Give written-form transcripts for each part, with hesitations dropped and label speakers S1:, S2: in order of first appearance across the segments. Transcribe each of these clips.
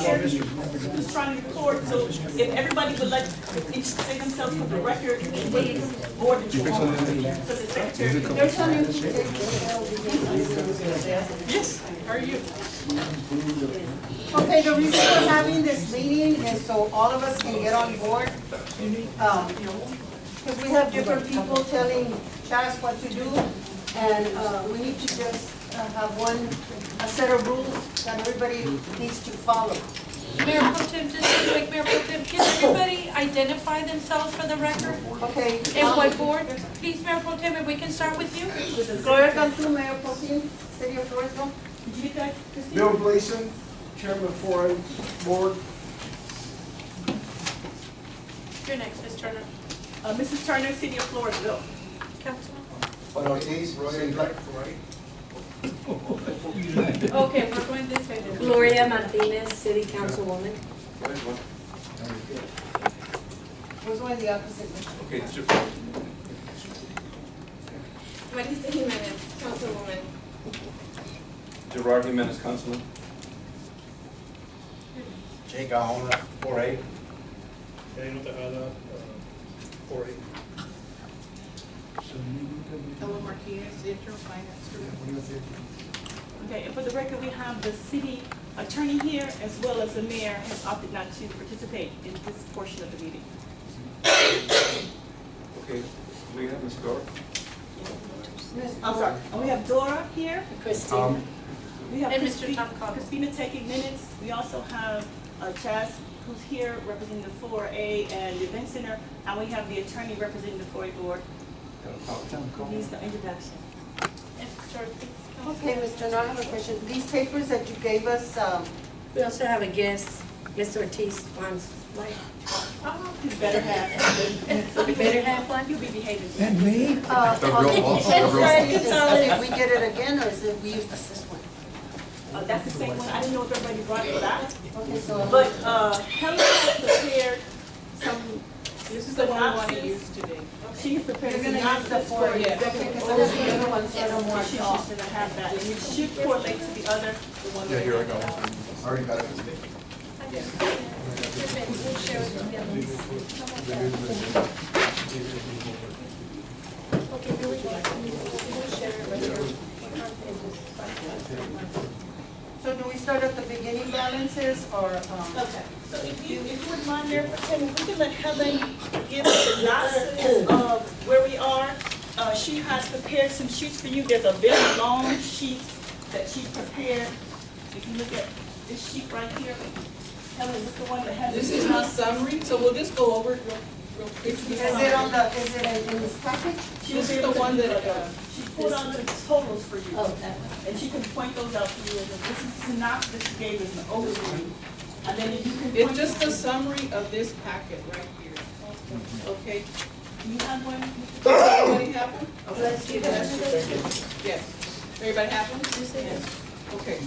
S1: chair who's trying to record, so if everybody would like each say themselves for the record, please, board the chair. So the secretary.
S2: There's some
S1: Yes, how are you?
S2: Okay, the reason we're having this meeting is so all of us can get on board. Because we have different people telling Chas what to do, and we need to just have a set of rules that everybody needs to follow.
S3: Mayor Pro Tem, just real quick, Mayor Pro Tem, can everybody identify themselves for the record?
S2: Okay.
S3: And what board? Please, Mayor Pro Tem, if we can start with you.
S2: Gloria Cantu, Mayor Pro Tem, City of Floresville.
S1: Did you get that, Christine?
S4: Bill Gleason, Chairman of 4A Board.
S3: You're next, Ms. Turner.
S1: Mrs. Turner, City of Floresville.
S3: Councilman.
S4: Juan Ortiz, City of
S3: Okay, we're going this way then.
S5: Gloria Martinez, City Councilwoman.
S2: Who's going the opposite?
S6: Okay,
S5: Marisa Jimenez, Councilwoman.
S6: Gerard Jimenez, Councilman.
S4: Jake Ahona, 4A.
S7: Daniel Tejada, 4A.
S3: Ella Martinez, Interim Finance Director.
S1: Okay, and for the record, we have the city attorney here, as well as the mayor has opted not to participate in this portion of the meeting.
S6: Okay, we have Ms. Dora.
S1: I'm sorry, and we have Dora here.
S5: Christina.
S1: We have
S3: And Mr. Tom Collins.
S1: Christina taking minutes. We also have Chaz, who's here representing the 4A and the event center, and we have the attorney representing the 4A board. Who needs the introduction?
S3: And George, please.
S2: Okay, Mr. No, I have a question. These papers that you gave us,
S5: We also have a guest, Mr. Ortiz wants life.
S1: You better have.
S5: You better have one.
S1: You'll be behaving.
S4: And me?
S2: did we get it again, or is it, we used this one?
S1: That's the same one. I didn't know if everybody brought it back.
S2: Okay, so.
S1: But Helen has prepared some.
S3: This is the one we want to use today.
S1: She has prepared
S2: You're
S1: some
S2: gonna use the
S1: synopsis
S2: four,
S1: for you.
S2: yeah. Okay, because some of the other ones I don't want
S1: She's
S2: off.
S1: just gonna have that, and it should correlate to the other, the one.
S4: Yeah,
S1: that-
S4: here I go. I already got it.
S2: So do we start at the beginning balances, or,
S1: Okay, so if you wouldn't mind, Mayor Pro Tem, if we could let Helen give a synopsis of where we are. She has prepared some sheets for you. There's a very long sheet that she's prepared. If you look at this sheet right here, Helen, this is the one that has.
S8: This is my summary, so we'll just go over it real quickly.
S2: is it on the, is it in this package?
S8: This is the one that,
S1: She pulled out the totals for you.
S2: Oh, that
S1: And she can point those out to you. And this is synopsis she gave as an overview. And then if you can.
S8: it's
S1: point
S8: just
S1: to-
S8: a summary of this packet right here. Okay,
S1: Do you have one?
S8: everybody have one?
S2: Let's see that.
S8: Yes. Everybody have one?
S1: Yes.
S8: Okay.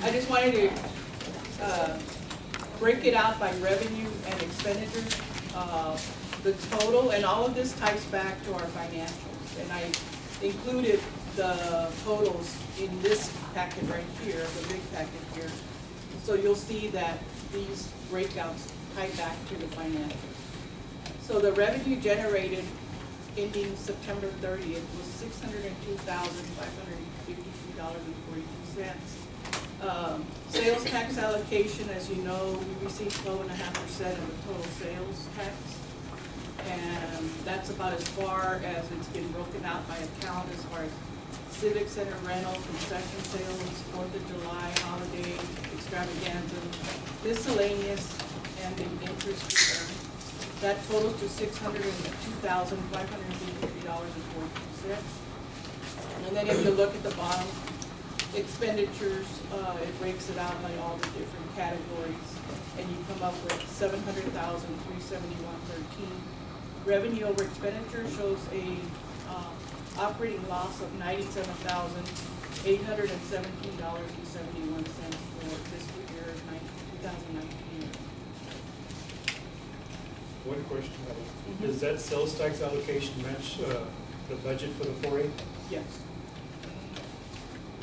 S8: I just wanted to break it out by revenue and expenditures. The total, and all of this ties back to our financials. And I included the totals in this packet right here, the big packet here. So you'll see that these breakouts tie back to the financials. So the revenue generated ending September 30th was $602,552.42. Sales tax allocation, as you know, we received 12.5% of the total sales tax. And that's about as far as it's been broken out by account as far as civic center rental, concession sales, 4th of July, holiday, extravaganza, miscellaneous, and the interest return. That totals to $602,553.42. And then if you look at the bottom, expenditures, it breaks it out by all the different categories, and you come up with $700,371.13. Revenue over expenditure shows a operating loss of $97,817.71 for fiscal year 2019.
S7: One question, does that sales tax allocation match the budget for the 4A?
S8: Yes.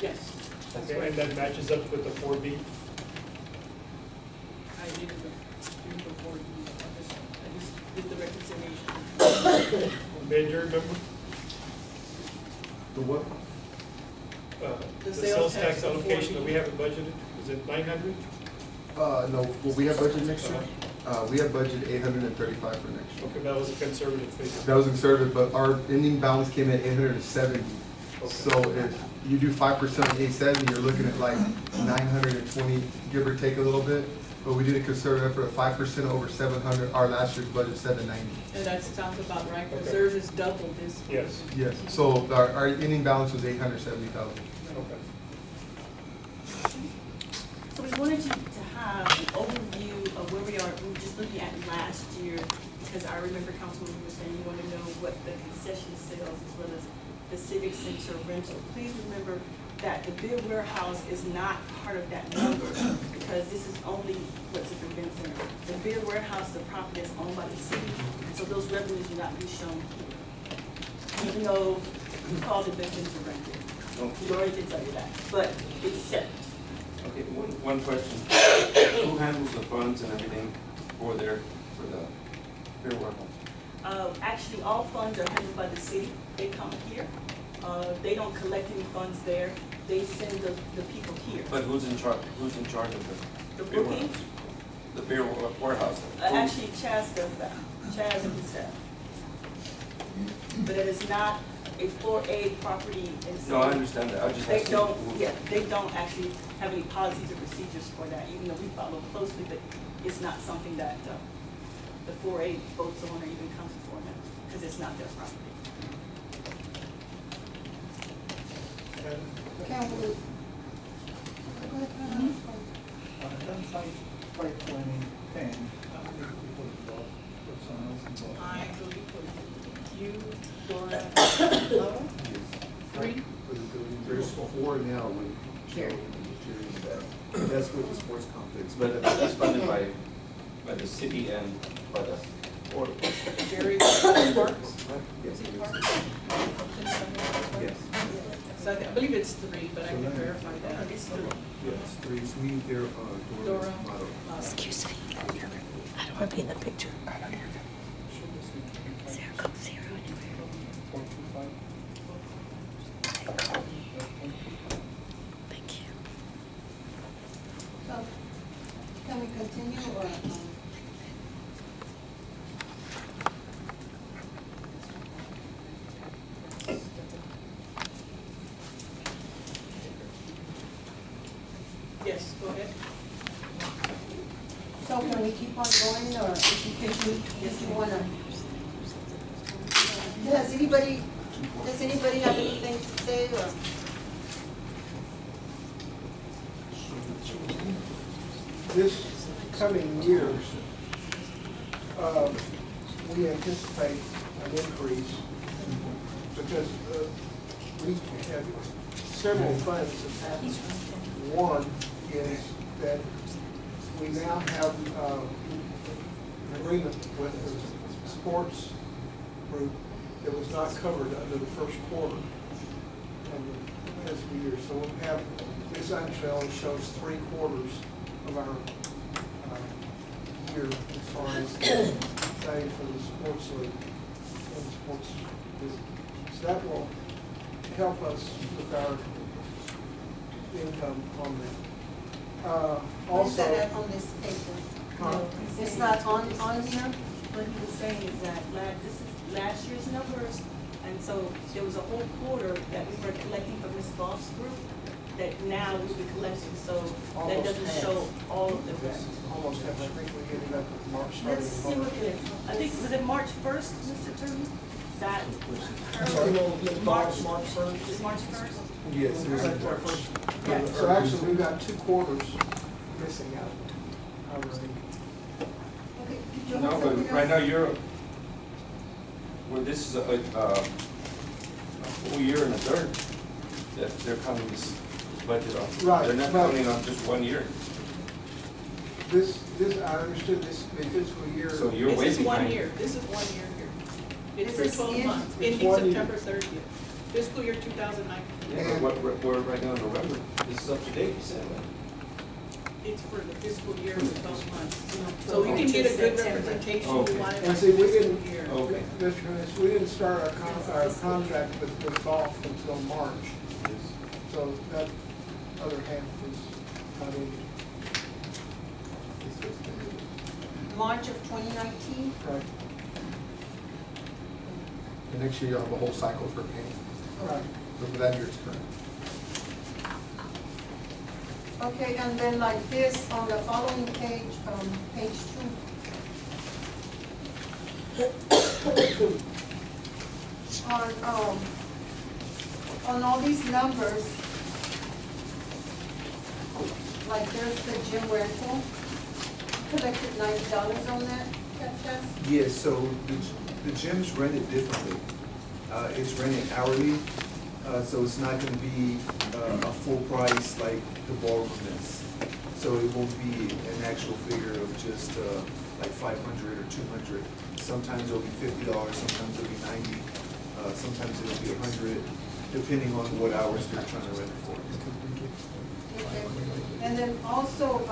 S8: Yes.
S7: Okay, and that matches up with the 4B?
S8: I didn't do before, I just did the reconciliation.
S7: Mayor, do you remember?
S4: The what?
S7: The sales tax allocation that we haven't budgeted, is it 900?
S9: No, what we have budgeted next year? We have budgeted 835 for next year.
S7: Okay, that was a conservative figure.
S9: That was conservative, but our ending balance came in at 870.
S7: Okay.
S9: So if you do 5% of 870, you're looking at like 920, give or take a little bit. But we did a conservative effort of 5% over 700, our last year's budget 790.
S8: And that sounds about right, because
S7: Okay.
S8: theirs is double this.
S7: Yes.
S9: Yes, so our ending balance was 870,000.
S7: Okay.
S1: So we wanted you to have an overview of where we are. We were just looking at last year, because I remember Councilman, you were saying you want to know what the concession sales as well as the civic center rental. Please remember that the beer warehouse is not part of that number, because this is only what's at the event center. The beer warehouse, the property is owned by the city, and so those revenues will not be shown here. Even though we call it event center rental. Lori can tell you that, but it's separate.
S6: Okay, one question. Who handles the funds and everything for the beer warehouse?
S1: Actually, all funds are handled by the city. They come here. They don't collect any funds there. They send the people here.
S6: But who's in charge of
S1: The
S6: beer
S1: booking,
S6: warehouse? The beer warehouse?
S1: actually Chaz does that. Chaz and his staff. But it is not a 4A property, and so
S6: No, I understand that. I just
S1: they
S6: asked.
S1: don't. Yeah, they don't actually have any policies or procedures for that, even though we follow closely. But it's not something that the 4A votes on or even comes before them, because it's not their property.
S2: Can we? Go ahead.
S10: Done site planning 10, how many people involved, personnel involved?
S8: I believe you, Dora, Hello? Three?
S4: There's 4 now when Joe and that. That's with the sports complex.
S6: But that's funded by the city and by the board.
S8: Jerry Parks?
S4: Yes.
S8: City Parks?
S4: Yes.
S8: So I believe it's 3, but I can verify that.
S1: It's the
S4: Yes, 3. It's me, there,
S8: Dora.
S4: Dora's motto.
S5: Excuse me. I don't want to be in the picture. Sarah, come Sarah anywhere.
S10: 425?
S5: Thank you.
S2: So, can we continue or?
S8: Yes, go ahead.
S2: So can we keep on going, or if you wanna? Does anybody have anything to say, or?
S10: This coming year, we anticipate an increase because we have several funds that happen. One is that we now have an agreement with the sports group that was not covered under the first quarter of the fiscal year. So we'll have, this actually only shows 3 quarters of our year as far as the pay for the sports league and the sports business. So that will help us with our income on that.
S2: Is that
S10: Also,
S2: on this paper?
S10: Huh?
S2: It's not on here?
S1: What he was saying is that this is last year's numbers, and so there was a whole quarter that we were collecting from Ms. Goff's group that now we'll be collecting, so that
S10: Almost
S1: doesn't
S10: half.
S1: show all of the rest.
S10: almost have, I think we ended up with March
S1: Let's see
S10: starting.
S1: what it is. I think, was it March 1st, Mr. Attorney? That,
S10: Sorry, March 1st?
S1: is March 1st?
S10: Yes. That's our first.
S1: Yeah.
S10: So actually, we've got 2 quarters missing out already.
S2: Okay, did you have
S6: No,
S2: something
S6: but right
S2: else?
S6: now well, this is a full year and a third that they're counting this budget on.
S10: Right,
S6: They're not
S10: but-
S6: counting on just 1 year.
S10: This, I understood this fiscal year.
S6: So you're way
S8: This is 1
S6: behind.
S8: year, this is 1 year here. It's
S2: This
S8: for
S2: is
S8: 12
S2: in-
S8: months,
S10: It's
S8: ending
S10: 1 year.
S8: September 30th. fiscal year 2019.
S6: Yeah, but we're right now in November. This is up to date, you said, right?
S8: It's for the fiscal year of 12 months. So we can get a good representation, we
S6: Okay.
S8: want it by
S10: And see, we
S8: fiscal
S10: didn't,
S8: year.
S6: Okay.
S10: Mr. Hernandez, we didn't start our contract with golf until March. So that other half is not in.
S2: March of 2019.
S10: Right.
S9: The next year you'll have a whole cycle for paying.
S10: Right.
S9: But for that year it's current.
S2: Okay, and then like this, on the following page, page 2. On all these numbers, like there's the gym rental, collected $90 on that, Chaz?
S11: Yes, so the gym's rented differently. It's rented hourly, so it's not gonna be a full price like the ballroom is. So it won't be an actual figure of just like 500 or 200. Sometimes it'll be $50, sometimes it'll be 90, sometimes it'll be 100, depending on what hours they're trying to rent it for.
S2: Okay. And then also,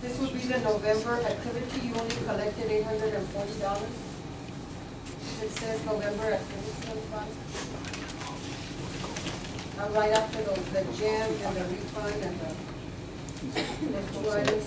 S2: this would be the November activity, you only collected $840. It says November activity fund. Right after the gym and the refund and the two items.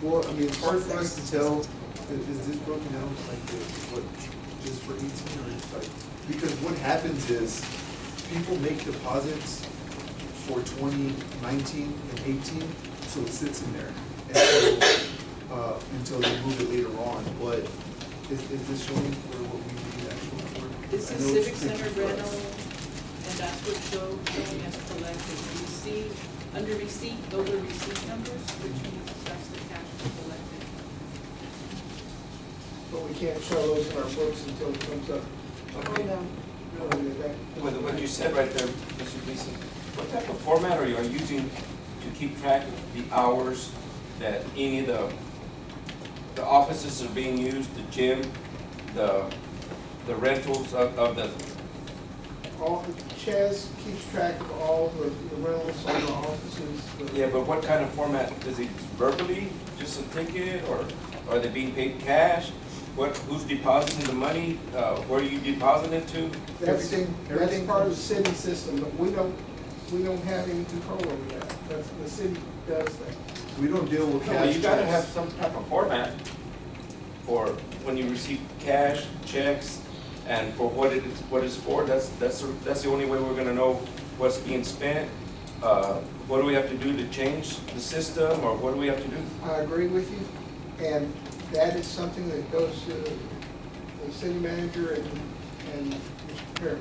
S11: Well, I mean, it's hard for us to tell, is this broken down like what, just for 18 or like, because what happens is people make deposits for 2019 and 18, so it sits in there until they move it later on, but is this showing for what we need actually for?
S8: This
S11: I
S8: is
S11: know it's
S8: Civic Center
S11: picture, but-
S8: rental, and that's what showing as collected. Receipt, under receipt, those are receipt numbers, which means that's the cash collected.
S10: But we can't show those in our books until it comes up.
S6: Okay.
S10: Really,
S6: With what you said right there, Mr. Gleason, what type of format are you using to keep track of the hours that any of the offices are being used, the gym, the rentals of the,
S10: All, Chaz keeps track of all the rentals on the offices.
S6: yeah, but what kind of format? Is it verbally, just a ticket, or are they being paid cash? Who's depositing the money? Where are you depositing it to?
S10: That's
S11: Everything
S10: part of the city system, but we don't have any control over that. That's, the city does that.
S11: We don't deal with
S6: No,
S11: cash.
S6: but you gotta
S11: checks.
S6: have some type of format for when you receive cash, checks, and for what it's for. That's the only way we're gonna know what's being spent. What do we have to do to change the system, or what do we have to do?
S10: I agree with you, and that is something that goes to the city manager and Mr. Paris.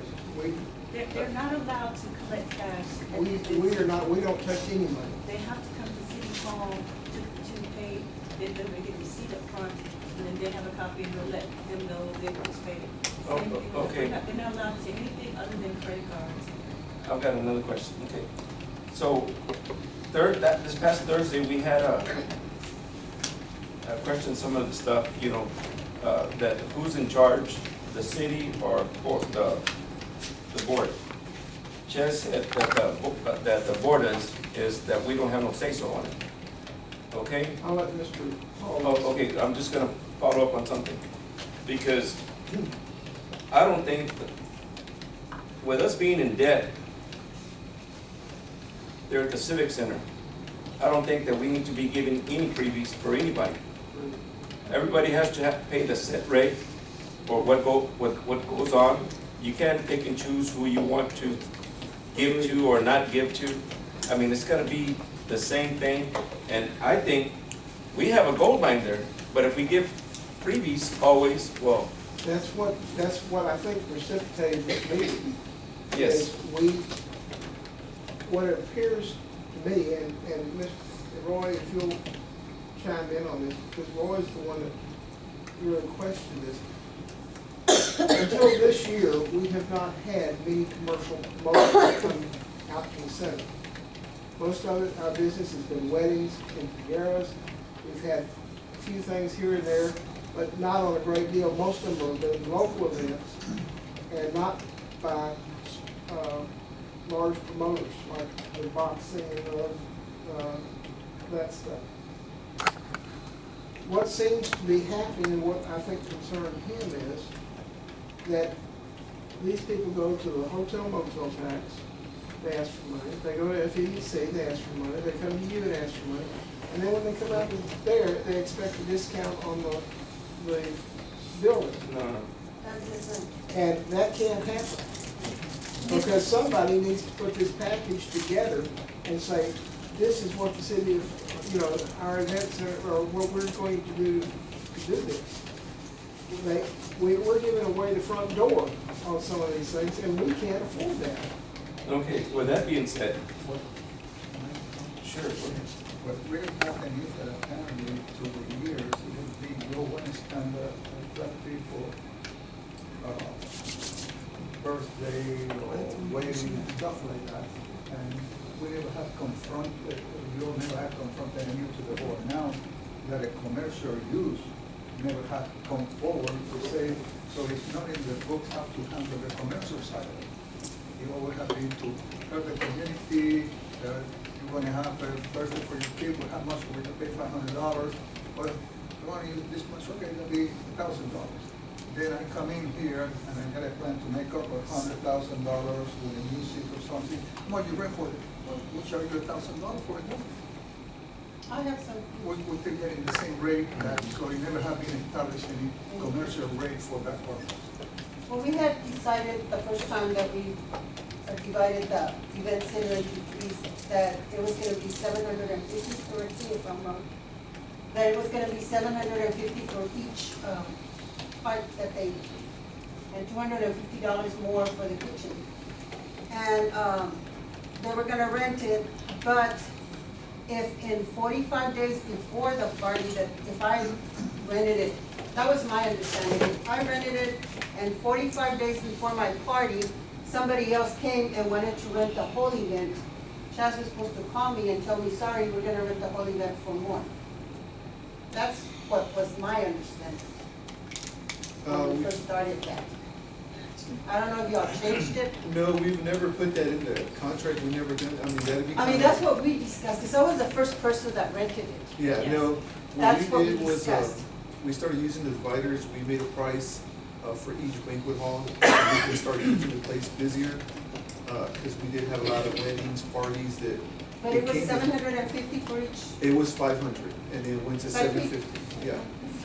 S1: They're not allowed to collect cash.
S10: We are not, we don't touch any money.
S1: They have to come to City Hall to pay, they get a receipt up front, and then they have a copy, and we'll let them know they participated.
S6: Oh,
S1: Same thing,
S6: okay.
S1: They're not allowed to take anything other than credit cards.
S6: I've got another question, okay. So, this past Thursday, we had a question, some of the stuff, you know, that who's in charge, the city or the board? Chess said that the board is that we don't have no say-so on it, okay?
S10: I'll let Mr. Paul.
S6: Oh, okay, I'm just gonna follow up on something, because I don't think, with us being in debt, there at the Civic Center, I don't think that we need to be giving any freebies for anybody. Everybody has to pay the set rate for what goes on. You can't pick and choose who you want to give to or not give to. I mean, it's gonna be the same thing, and I think we have a gold mine there, but if we give freebies always, well,
S10: That's what I think precipitated this meeting.
S6: yes.
S10: Is what it appears to me, and Roy, if you'll chime in on this, because Roy's the one that really questioned this. Until this year, we have not had many commercial motors come out to the center. Most of it, our business has been weddings and quinceañeras. We've had a few things here and there, but not on a great deal. Most of them have been local events and not by large promoters like the boxing and that stuff. What seems to be happening, and what I think concerned him is that these people go to the hotel motel tax, they ask for money. They go to FEDC, they ask for money. They come to you and ask for money. And then when they come out there, they expect a discount on the building.
S6: No.
S10: And that can't happen. Because somebody needs to put this package together and say, this is what the city of, our events or what we're going to do this. We're giving away the front door on some of these things, and we can't afford that.
S6: Okay, with that being said, sure.
S12: What really happened is that apparently through the years, it has been low one standard flat fee for birthday or wedding, stuff like that. And we never have confronted, you never have confronted you to the board. Now that a commercial use never had come forward to say, so it's not in the books how to handle the commercial side of it. You always have been to help the community, you're going to have a birthday for your kid, how much we're going to pay $500, but you want to use this much, okay, it'll be $1,000. Then I come in here and I got a plan to make up $100,000 with a music or something. How much you rent for it? Well, we'll charge you $1,000 for it.
S2: I have some.
S12: We think getting the same rate, so we never have been established any commercial rate for that purpose.
S2: Well, we had decided the first time that we divided the event center into three, that it was gonna be 750, correct me if I'm wrong, that it was gonna be 750 for each part that they, and $250 more for the kitchen. And they were gonna rent it, but if in 45 days before the party, that if I rented it, that was my understanding, if I rented it and 45 days before my party, somebody else came and wanted to rent the whole event, Chaz was supposed to call me and tell me, sorry, we're gonna rent the whole event for more. That's what was my understanding when we first started that. I don't know if y'all changed it.
S9: No, we've never put that in the contract, we never done, that'd be.
S2: I mean, that's what we discussed, because I was the first person that rented it.
S9: Yeah,
S1: Yes.
S9: no,
S2: That's
S9: what we
S2: what we
S9: did was,
S2: discussed.
S9: we started using the dividers, we made a price for each banquet hall. We can start keeping the place busier, because we did have a lot of weddings, parties that.
S2: But it was
S9: came to-
S2: 750 for each?
S9: It was 500, and then it went to 750, yeah.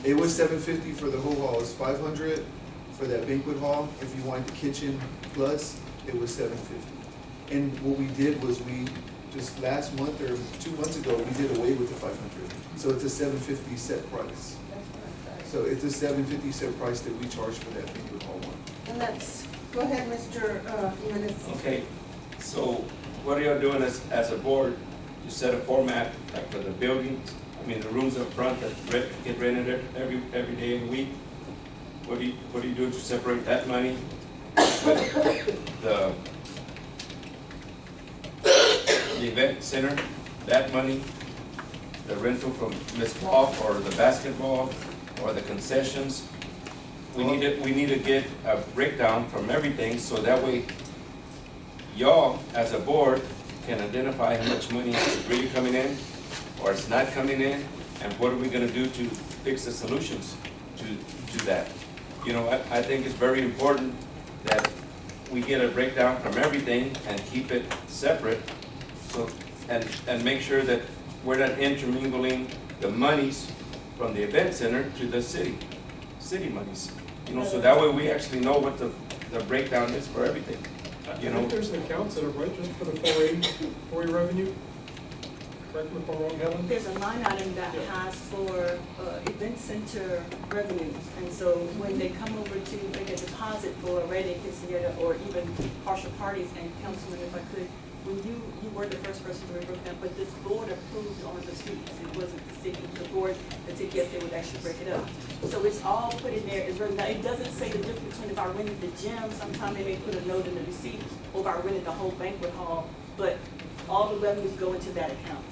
S9: It was 750 for the whole hall, it was 500 for that banquet hall. If you wanted the kitchen plus, it was 750. And what we did was we, just last month or 2 months ago, we did away with the 500. So it's a 750 set price. So it's a 750 set price that we charge for that banquet hall one.
S2: And that's, go ahead, Mr. Jimenez.
S6: Okay, so what are you doing as a board to set a format, like for the buildings, the rooms up front that get rented every day of the week? What do you do to separate that money with the event center, that money, the rental from Miss Golf or the basketball or the concessions? We need to get a breakdown from everything, so that way y'all as a board can identify how much money is really coming in or it's not coming in, and what are we gonna do to fix the solutions to that. I think it's very important that we get a breakdown from everything and keep it separate, so and make sure that we're not intermingling the monies from the event center to the city monies. So that way we actually know what the breakdown is for everything.
S7: I think there's an account set up, right, just for the 480 revenue? Correct me if I'm wrong, Helen?
S1: There's a line item that has for event center revenues, and so when they come over to make a deposit for a wedding, quinceañera, or even partial parties, and Councilman, if I could, when you were the first person to break that, but this board approved on the streets. It wasn't the city, the board that said yes, they would actually break it up. So it's all put in there, it's written. Now, it doesn't say the difference between if I rented the gym, sometimes they may put a note in the receipt, or if I rented the whole banquet hall, but all the revenues go into that account.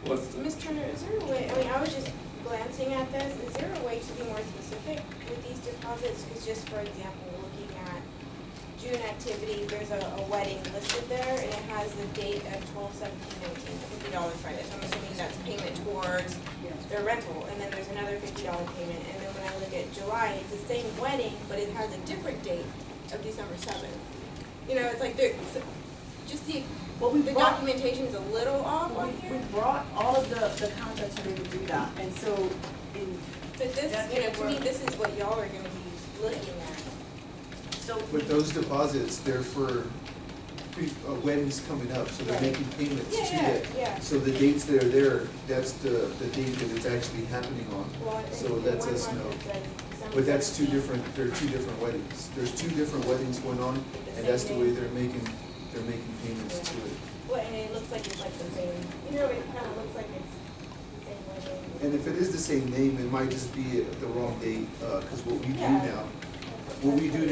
S13: Ms. Turner, is there a way, I mean, I was just glancing at this, is there a way to be more specific with these deposits? Because just for example, looking at June activity, there's a wedding listed there, and it has the date of 12/17/19, $50, right? So I'm assuming that's payment towards their rental, and then there's another $50 payment, and then when I look at July, it's the same wedding, but it has a different date of December 7th. You know, it's like, just the documentation is a little off on
S1: We
S13: here.
S1: brought all of the contracts to be able to do that, and so in.
S13: But this, you know, to me, this is what y'all are gonna be looking at.
S1: So.
S9: But those deposits, they're for weddings coming up, so they're
S13: Right.
S9: making payments to
S13: Yeah,
S9: that.
S13: yeah.
S9: So the dates that are there, that's the date that it's actually happening on.
S13: Well, I
S9: So
S13: think
S9: that's
S13: one
S9: us
S13: month
S9: know.
S13: it says December
S9: But that's two
S13: 17th.
S9: different, there are two different weddings. There's two different weddings going on, and that's the way they're making payments to it.
S13: Well, and it looks like it's like the same, you know, it kind of looks like it's the same wedding.
S9: And if it is the same name, it might just be the wrong date, because what we do
S13: Yeah.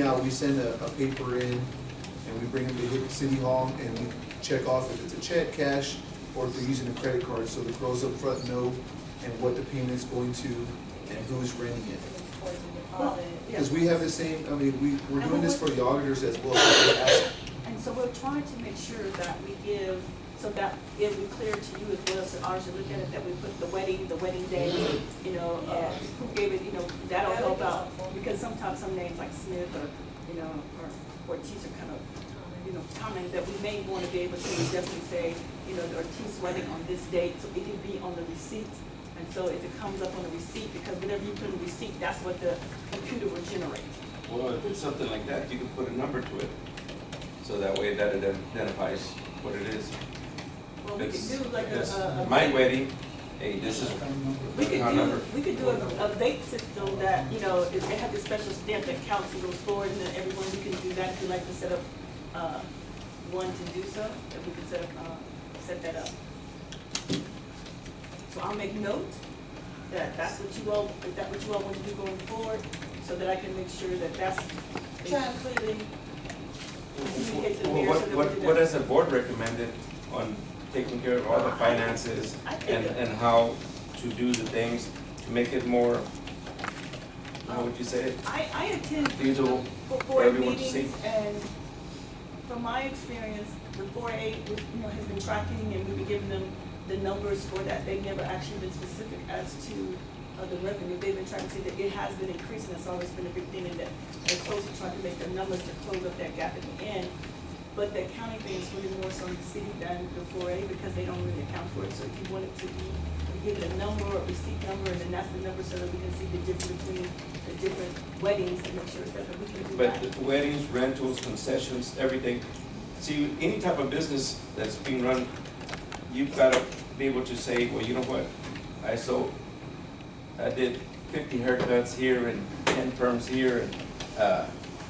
S9: now, we send a paper in, and we bring them to hit City Hall, and we check off if it's a check, cash, or if they're using a credit card, so the girls up front know and what the payment's going to, and who's renting it.
S13: Towards the deposit.
S9: Because we have the same, I mean, we're doing this for the auditors as well, so they ask.
S1: And so we're trying to make sure that we give, so that it'll be clear to you as well, so ours, you look at it, that we put the wedding day, you know, who gave it, you know, that'll help out. Because sometimes some names like Smith or, you know, or Ortiz are kind of, you know, common, that we may want to be able to definitely say, you know, the Ortiz wedding on this date, so it can be on the receipt. And so if it comes up on the receipt, because whatever you put in the receipt, that's what the computer will generate.
S6: Well, if it's something like that, you can put a number to it, so that way that identifies what it is.
S1: Well, we could
S6: It's-
S1: do like
S6: it's
S1: a.
S6: my wedding, hey, this is
S1: We
S6: the
S1: could
S6: account number.
S1: do a vape system that, you know, they have this special stamp that counts and goes forward, and then everyone, we can do that if you'd like to set up, one to do so, if we could set that up. So I'll make note that that's what you all, want to do going forward, so that I can make sure that that's
S2: Chad.
S1: clearly communicated to the
S6: Well,
S1: mayor, so that we do that.
S6: what has the board recommended on taking care of all the finances
S1: I think
S6: and how to do the things to make it more, how would you say it?
S1: I attend
S6: Feasible
S1: for
S6: for
S1: board
S6: everyone to see?
S1: meetings, and from my experience, the 4A, you know, has been tracking, and we've been giving them the numbers for that. They've never actually been specific as to the revenue. They've been trying to say that it has been increasing. It's always been a big thing, and that they're close to trying to make the numbers to close up that gap at the end. But the accounting thing is really more so on the city than the 4A, because they don't really account for it. So if you want it to be, we give it a number, a receipt number, and then that's the number, so that we can see the difference between the different weddings and make sure that we can do
S6: But
S1: that.
S6: the weddings, rentals, concessions, everything. See, any type of business that's being run, you've got to be able to say, well, you know what? I did 50 haircuts here and 10 perms here, and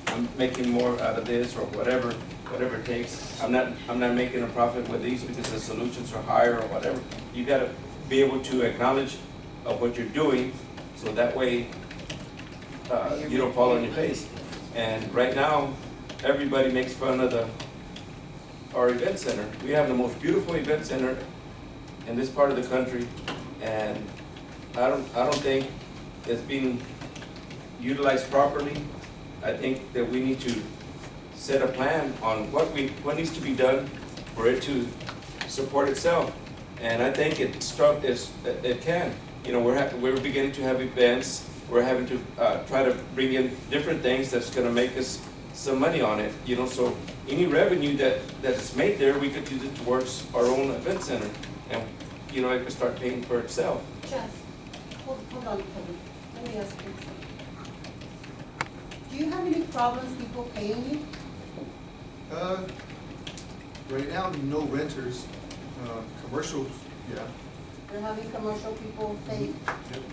S6: I'm making more out of this, or whatever it takes. I'm not making a profit with these because the solutions are higher or whatever. You got to be able to acknowledge what you're doing, so that way you don't fall on your face. And right now, everybody makes fun of our event center. We have the most beautiful event center in this part of the country, and I don't think it's being utilized properly. I think that we need to set a plan on what needs to be done for it to support itself. And I think it can. You know, we're beginning to have events. We're having to try to bring in different things that's going to make us some money on it. You know, so any revenue that's made there, we could use it towards our own event center, and you know, it could start paying for itself.
S2: Chaz, hold on, Kevin. Let me ask you something. Do you have any problems people paying you?
S9: Right now, no renters, commercials, yeah.
S2: You're having commercial people pay?
S9: Yep.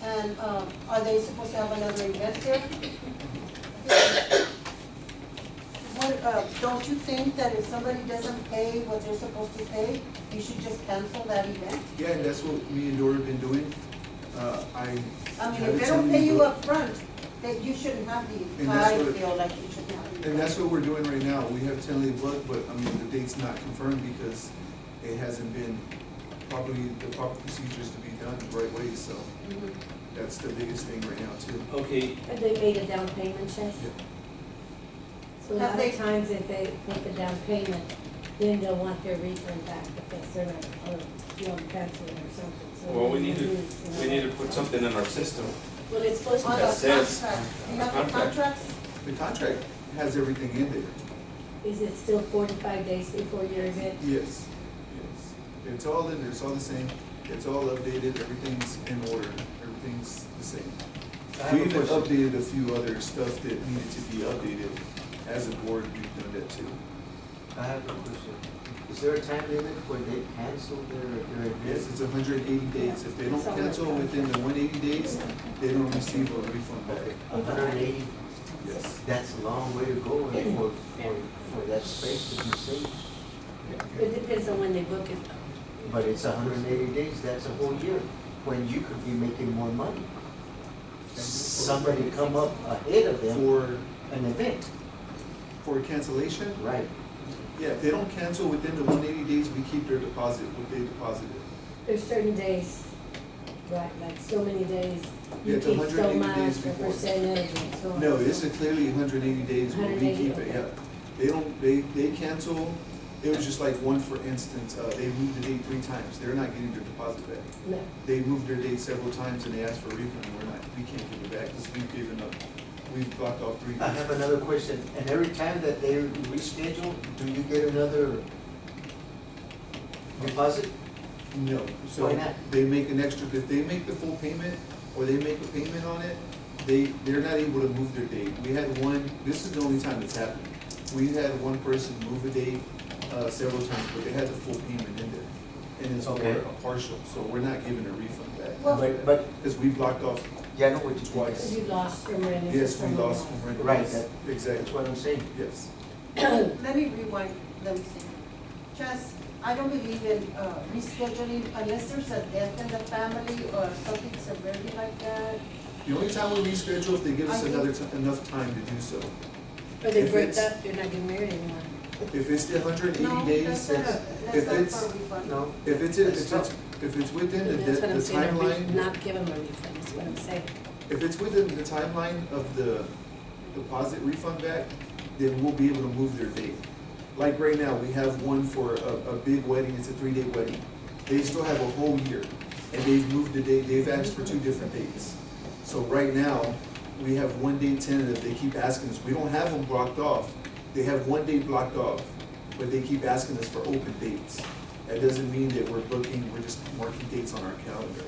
S2: And are they supposed to have another event here? don't you think that if somebody doesn't pay what they're supposed to pay, you should just cancel that event?
S9: Yeah, and that's what me and Dora have been doing.
S2: I mean,
S9: have
S2: if
S9: it
S2: they don't
S9: to
S2: pay you
S9: Dora.
S2: up front, that you shouldn't have the,
S9: And that's
S2: I
S9: what-
S2: feel like you shouldn't have the.
S9: And that's what we're doing right now. We have tentatively booked, but I mean, the date's not confirmed because it hasn't been properly, the proper procedures to be done the right way, so
S2: Mhm.
S9: that's the biggest thing right now too.
S6: Okay,
S5: Have they made a down payment check?
S9: Yeah.
S5: So a
S2: Have
S5: lot
S2: they-
S5: of times if they make a down payment, then they'll want their refund back because they're not, or, you know, canceling or something, so.
S6: well, we
S5: they
S6: need to,
S5: lose, you know.
S6: we need to put something in our system.
S5: Well, it's supposed to
S2: On
S5: be,
S2: the
S6: That says-
S2: contract, you have the
S6: contract.
S2: contracts?
S9: The contract has everything in there.
S5: is it still 45 days before your event?
S9: Yes, yes. It's all in there, it's all the same. It's all updated, everything's in order, everything's the same.
S14: I have
S9: We
S14: a
S9: even
S14: question.
S9: updated a few other stuff that needed to be updated. As a board, we've done that too.
S14: I have a question. Is there a time limit when they cancel their
S9: Yes,
S14: event?
S9: it's 180 days. If they don't cancel within the 180 days, they don't receive a refund back.
S14: 180,
S9: Yes.
S14: that's a long way to go for that space to be safe.
S5: It depends on when they book it.
S14: But it's 180 days, that's a whole year, when you could be making more money. Somebody come up ahead of them,
S9: For,
S14: an event,
S9: for cancellation,
S14: right?
S9: yeah, if they don't cancel within the 180 days, we keep their deposit, what they deposited.
S5: There's certain days, right, like so many days,
S9: Yeah,
S5: you
S9: it's
S5: keep so
S9: 180
S5: much,
S9: days
S5: the
S9: before.
S5: percentage and so on.
S9: No, this is clearly 180 days where we
S5: 180,
S9: keep it,
S5: okay.
S9: yeah. They don't, they cancel, it was just like one, for instance, they moved the date 3 times. They're not getting their deposit back.
S5: No.
S9: They moved their date several times and they asked for a refund, and we can't give it back because we've given up, we've blocked off 3 days.
S14: I have another question, and every time that they reschedule, do you get another deposit?
S9: No, so
S14: Why not?
S9: they make an extra, if they make the full payment or they make a payment on it, they're not able to move their date. We had one, this is the only time it's happened. We had one person move a date several times, but they had the full payment in there. And it's for
S14: Okay.
S9: a partial, so we're not giving a refund back.
S2: Well-
S14: But,
S9: Because we blocked off
S14: yeah, I know what you
S9: twice.
S5: You lost from renting. to
S9: Yes, we
S5: someone
S9: lost
S5: else.
S9: from renting.
S14: Right,
S9: Yes,
S14: that's
S9: exactly,
S14: what I'm saying.
S9: yes.
S2: Let me rewind, let me see. Just, I don't believe in rescheduling unless there's a death in the family or something severely like that.
S9: The only time we reschedule if they give us
S2: I think-
S9: enough time to do so.
S5: Or they
S9: If
S5: break
S9: it's-
S5: up, you're not getting married anymore.
S9: If it's the 180
S2: No,
S9: days,
S2: that's not,
S9: if
S2: that's
S9: it's,
S2: not for a refund.
S14: No?
S9: if it's within the
S5: That's what I'm saying, a
S9: timeline,
S5: not give them a refund, is what I'm saying.
S9: if it's within the timeline of the deposit refund back, then we'll be able to move their date. Like right now, we have one for a big wedding, it's a 3-day wedding. They still have a whole year, and they've moved the date, they've asked for 2 different dates. So right now, we have one date tentative, they keep asking us, we don't have them blocked off. They have one date blocked off, but they keep asking us for open dates. That doesn't mean that we're booking, we're just marking dates on our calendar.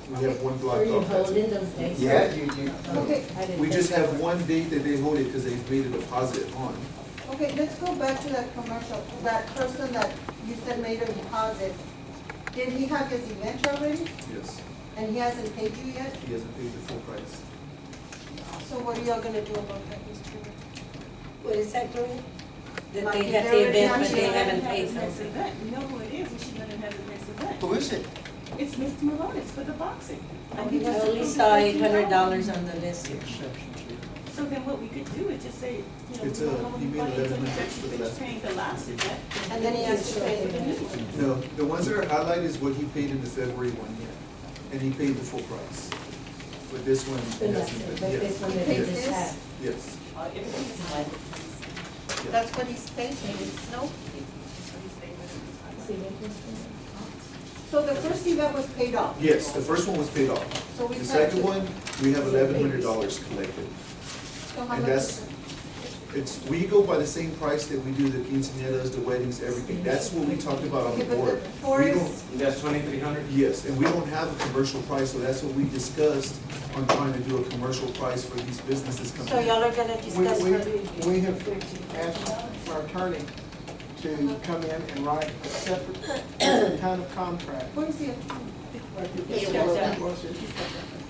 S9: We have one
S5: Or
S9: blocked
S5: you
S9: off. that's
S5: hold
S9: it.
S5: in those days.
S14: Yeah, you,
S2: Okay,
S5: I didn't
S9: We
S5: think
S9: just
S5: so.
S9: have one date that they hold it because they've made a deposit on.
S2: okay, let's go back to that commercial, that person that you said made a deposit. Did he have his event already
S9: Yes,
S2: and he hasn't paid you yet?
S9: he hasn't paid the full price.
S2: So what are y'all gonna do about that, Mr. Chairman?
S5: What is that, Gloria? That
S2: Like,
S5: they
S2: if
S5: have
S2: they're
S5: the
S2: already
S5: event, but
S2: having
S5: they
S2: an
S5: haven't
S1: Have
S5: paid
S1: his next
S5: something.
S1: event. We know who it is, and she's gonna have his next event.
S14: who is it?
S1: It's Mr. Malonis for the boxing. And he
S5: I
S1: just
S5: only
S1: approved
S5: saw
S1: the
S5: $800 on the list here.
S1: So then what we could do is just say, you know, we
S9: It's
S1: don't know
S9: you made
S1: money until
S9: 1100
S1: he's
S9: for the
S1: finished
S9: last
S1: paying the last event.
S2: And then he has to pay for the new one.
S9: No, the ones that are highlighted is what he paid in the February one, yeah. And he paid the full price. But this one, he
S5: But
S9: hasn't
S5: that's-
S9: paid.
S5: but
S9: Yes.
S5: this one that
S2: He
S5: they
S2: paid
S5: just
S2: this?
S5: had.
S9: Yes.
S1: Everything is highlighted.
S9: Yeah.
S2: That's what he's paid, no?
S5: See what this is?
S2: So the first event was paid off?
S9: Yes, the first one was paid off.
S2: So we
S9: The
S2: had
S9: second
S2: to-
S9: one, we have $1,100 collected.
S2: So how
S9: And
S2: much
S9: that's,
S2: is it?
S9: we go by the same price that we do the quinceañeras, the weddings, everything. That's what we talked about on
S2: Okay,
S9: the
S2: but
S9: board.
S2: the four
S9: We
S2: is,
S9: don't,
S6: That's 2,300?
S9: yes, and we don't have a commercial price, so that's what we discussed on trying to do a commercial price for these businesses coming
S2: so
S9: in.
S2: y'all are gonna discuss
S10: We
S2: for
S10: have asked our attorney to come in and write a separate kind of contract.
S2: What is the?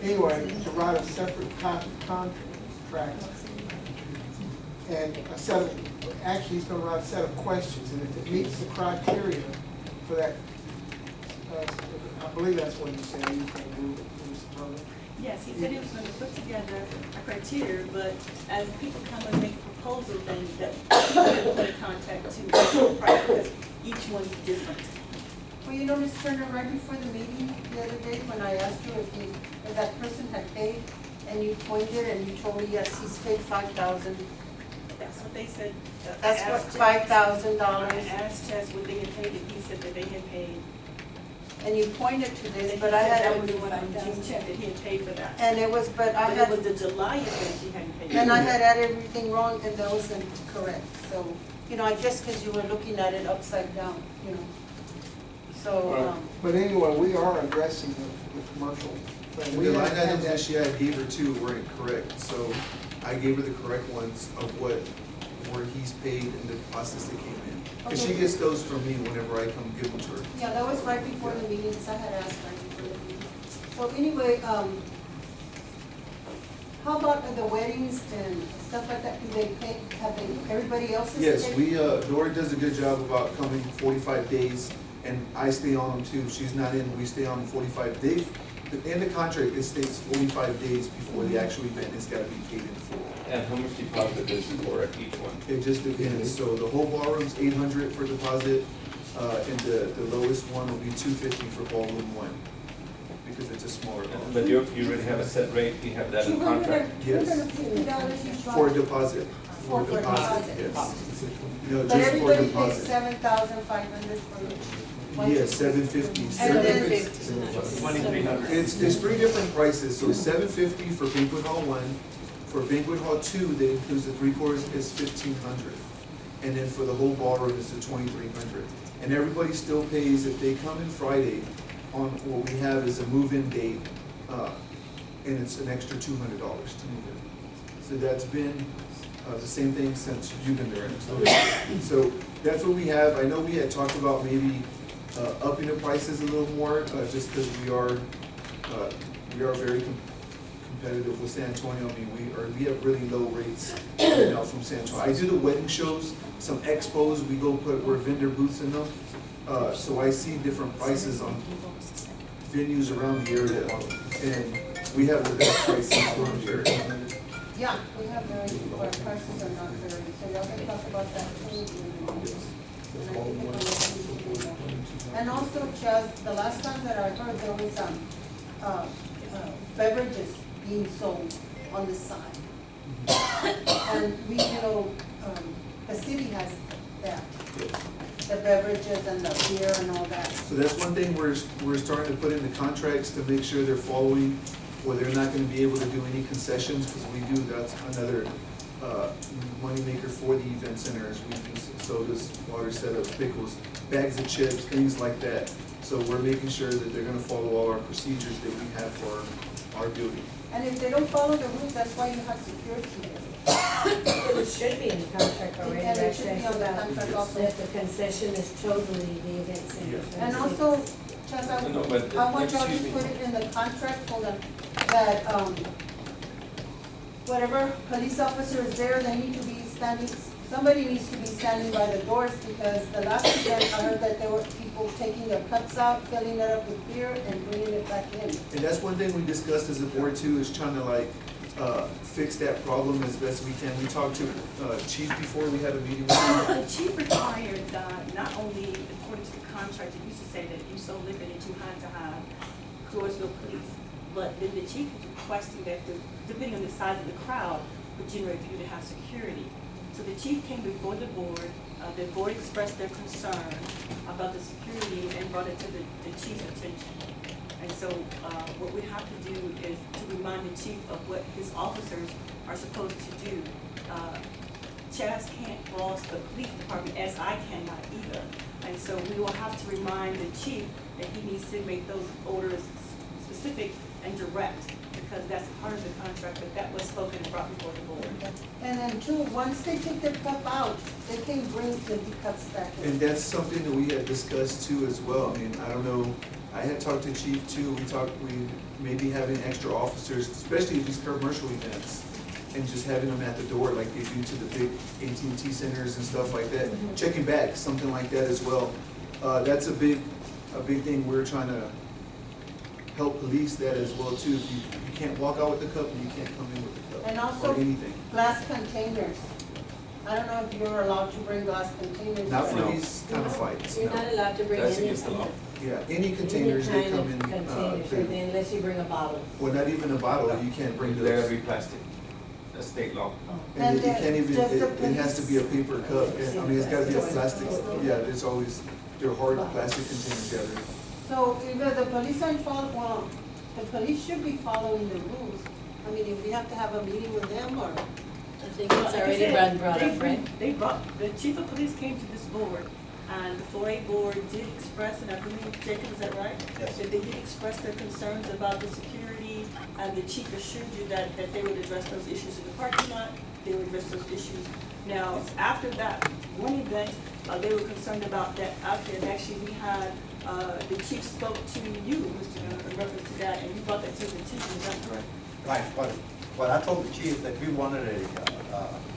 S10: Anyway, to write a separate type of contract and a settlement actually he's gonna write a set of questions, and if it meets the criteria for that, I believe that's what he said, he's gonna do it, Mr. Turner.
S1: Yes, he said he was going to put together a criteria, but as people come and make proposals, then that people will put in contact to price, because each one's different.
S2: Well, you know, Ms. Turner, right before the meeting the other day, when I asked you if that person had paid, and you pointed and you told me, yes, he's paid $5,000.
S1: That's what they said.
S2: That's what,
S1: I
S2: $5,000.
S1: asked Chess what they had paid, and he said that they had paid.
S2: And you pointed to this,
S1: And
S2: but
S1: he
S2: I
S1: said
S2: had.
S1: that would be one on June check, that he had paid for that.
S2: And it was, but I
S1: But
S2: had.
S1: it was the July event he hadn't paid.
S2: And I had added everything wrong, and that wasn't correct. So, you know, I guess because you were looking at it upside down, you know. So,
S10: But anyway, we are addressing the commercial thing.
S9: And
S10: We
S9: the line
S10: haven't had
S9: items that
S10: that-
S9: she had gave her too weren't correct, so I gave her the correct ones of where he's paid and the process that came in. Cause she
S2: Okay.
S9: gets those from me whenever I come give them to her.
S2: yeah, that was right before the meeting, because I had asked right before the meeting. So anyway, how about the weddings and stuff like that? Do they pay, have they, everybody else is
S9: Yes,
S2: paid?
S9: Dora does a good job about coming 45 days, and I stay on them too. She's not in, we stay on 45 days. In the contract, it states 45 days before the actual event has got to be paid in full.
S6: And how much deposit is for each one?
S9: It just depends. So the whole ballroom's 800 for deposit, and the lowest one will be 250 for ballroom one, because it's a smaller ballroom.
S6: But you already have a set rate, you have that in contract?
S9: Yes.
S2: $250 each one?
S9: For a deposit. For
S2: Oh,
S9: a
S2: for
S9: deposit,
S2: deposit.
S9: yes. No,
S2: But
S9: just for
S2: everybody pays
S9: deposit.
S2: 7,500 for each. one?
S9: Yes, 750.
S2: And then-
S6: 2,300.
S9: It's three different prices, so 750 for banquet hall one, for banquet hall two, that includes the 3/4, is 1,500. And then for the whole ballroom is the 2,300. And everybody still pays, if they come in Friday, on, what we have is a move-in date, and it's an extra $200 to move in. So that's been, the same thing since you've been there. So that's what we have. I know we had talked about maybe upping the prices a little more, just because we are very competitive with San Antonio. I mean, we have really low rates right now from San Antonio. I do the wedding shows, some expos, we go put, we're vendor booths in them. So I see different prices on venues around the area, and we have the best prices around the area.
S2: Yeah, we have very, our prices are not very, so y'all can talk about that too. And also, just the last time that I heard, there was beverages being sold on the side. And we, you know, the city has that, the beverages and the beer and all that.
S9: So that's one thing we're starting to put in the contracts to make sure they're following, where they're not gonna be able to do any concessions, because we do, that's another moneymaker for the event centers. We do sodas, water setups, pickles, bags of chips, things like that. So we're making sure that they're gonna follow all our procedures that we have for our building.
S2: And if they don't follow the rules, that's why you have security there.
S5: It should be in the contract already,
S2: And
S5: right?
S2: it should be on the contract also.
S5: That the concession is totally the event center.
S2: And also, Chaz,
S6: No, but,
S2: I want y'all to
S6: excuse me.
S2: put it in the contract, hold on, that, whatever police officer is there, they need to be standing, somebody needs to be standing by the doors, because the last event, I heard that there were people taking their cups out, filling it up with beer, and bringing it back in.
S9: And that's one thing we discussed as a board too, is trying to fix that problem as best we can. We talked to Chief before we had a meeting with him.
S1: The chief required, not only according to the contract, it used to say that if you sold liquor that you had to have Floresville police, but then the chief was requesting that, depending on the size of the crowd, would generate for you to have security. So the chief came before the board expressed their concern about the security and brought it to the chief's attention. And so what we have to do is to remind the chief of what his officers are supposed to do. Chaz can't cross the police department, as I cannot either. And so we will have to remind the chief that he needs to make those orders specific and direct, because that's part of the contract, but that was spoken and brought before the board.
S2: And then two, once they take their cup out, they can bring the cups back in.
S9: And that's something that we had discussed too as well. I mean, I don't know, I had talked to Chief too, we maybe having extra officers, especially if these commercial events,
S11: and just having them at the door like they do to the big AT&T centers and stuff like that. Checking bags, something like that as well. That's a big thing. We're trying to help police that as well too. If you can't walk out with the cup, and you can't come in with the cup.
S2: And
S11: or
S2: also
S11: anything.
S2: glass containers. I don't know if you're allowed to bring glass containers.
S11: Not for
S6: No.
S11: these kind of fights,
S5: You're
S11: no.
S5: not allowed to bring
S6: That's
S5: any.
S6: against the law.
S11: Yeah, any containers, they
S5: Any
S11: come
S5: kind
S11: in,
S5: of containers,
S11: big.
S5: unless you bring a bottle.
S11: Well, not even a bottle, you can't bring
S6: They gotta
S11: those.
S6: be plastic. That's state law.
S11: And it
S2: And
S11: can't even,
S2: just the
S11: it has to be a paper cup. I mean, it's gotta be a plastic, yeah, there's always, they're hard plastic containers, yeah.
S2: So either the police aren't following, well, the police should be following the rules. I mean, if we have to have a meeting with them or,
S5: I think it's already been brought up, right?
S1: The chief of police came to this board, and the 4A board did express, and I believe, Jacob, is that right?
S10: Yes.
S1: That they did express their concerns about the security, and the chief assured you that they would address those issues in the parking lot, they would address those issues. Now, after that one event, they were concerned about that out there, and actually we had, the chief spoke to you, Mr. Gunner, in reference to that, and you brought that to his attention, is that correct?
S15: Right, but I told the chief that we wanted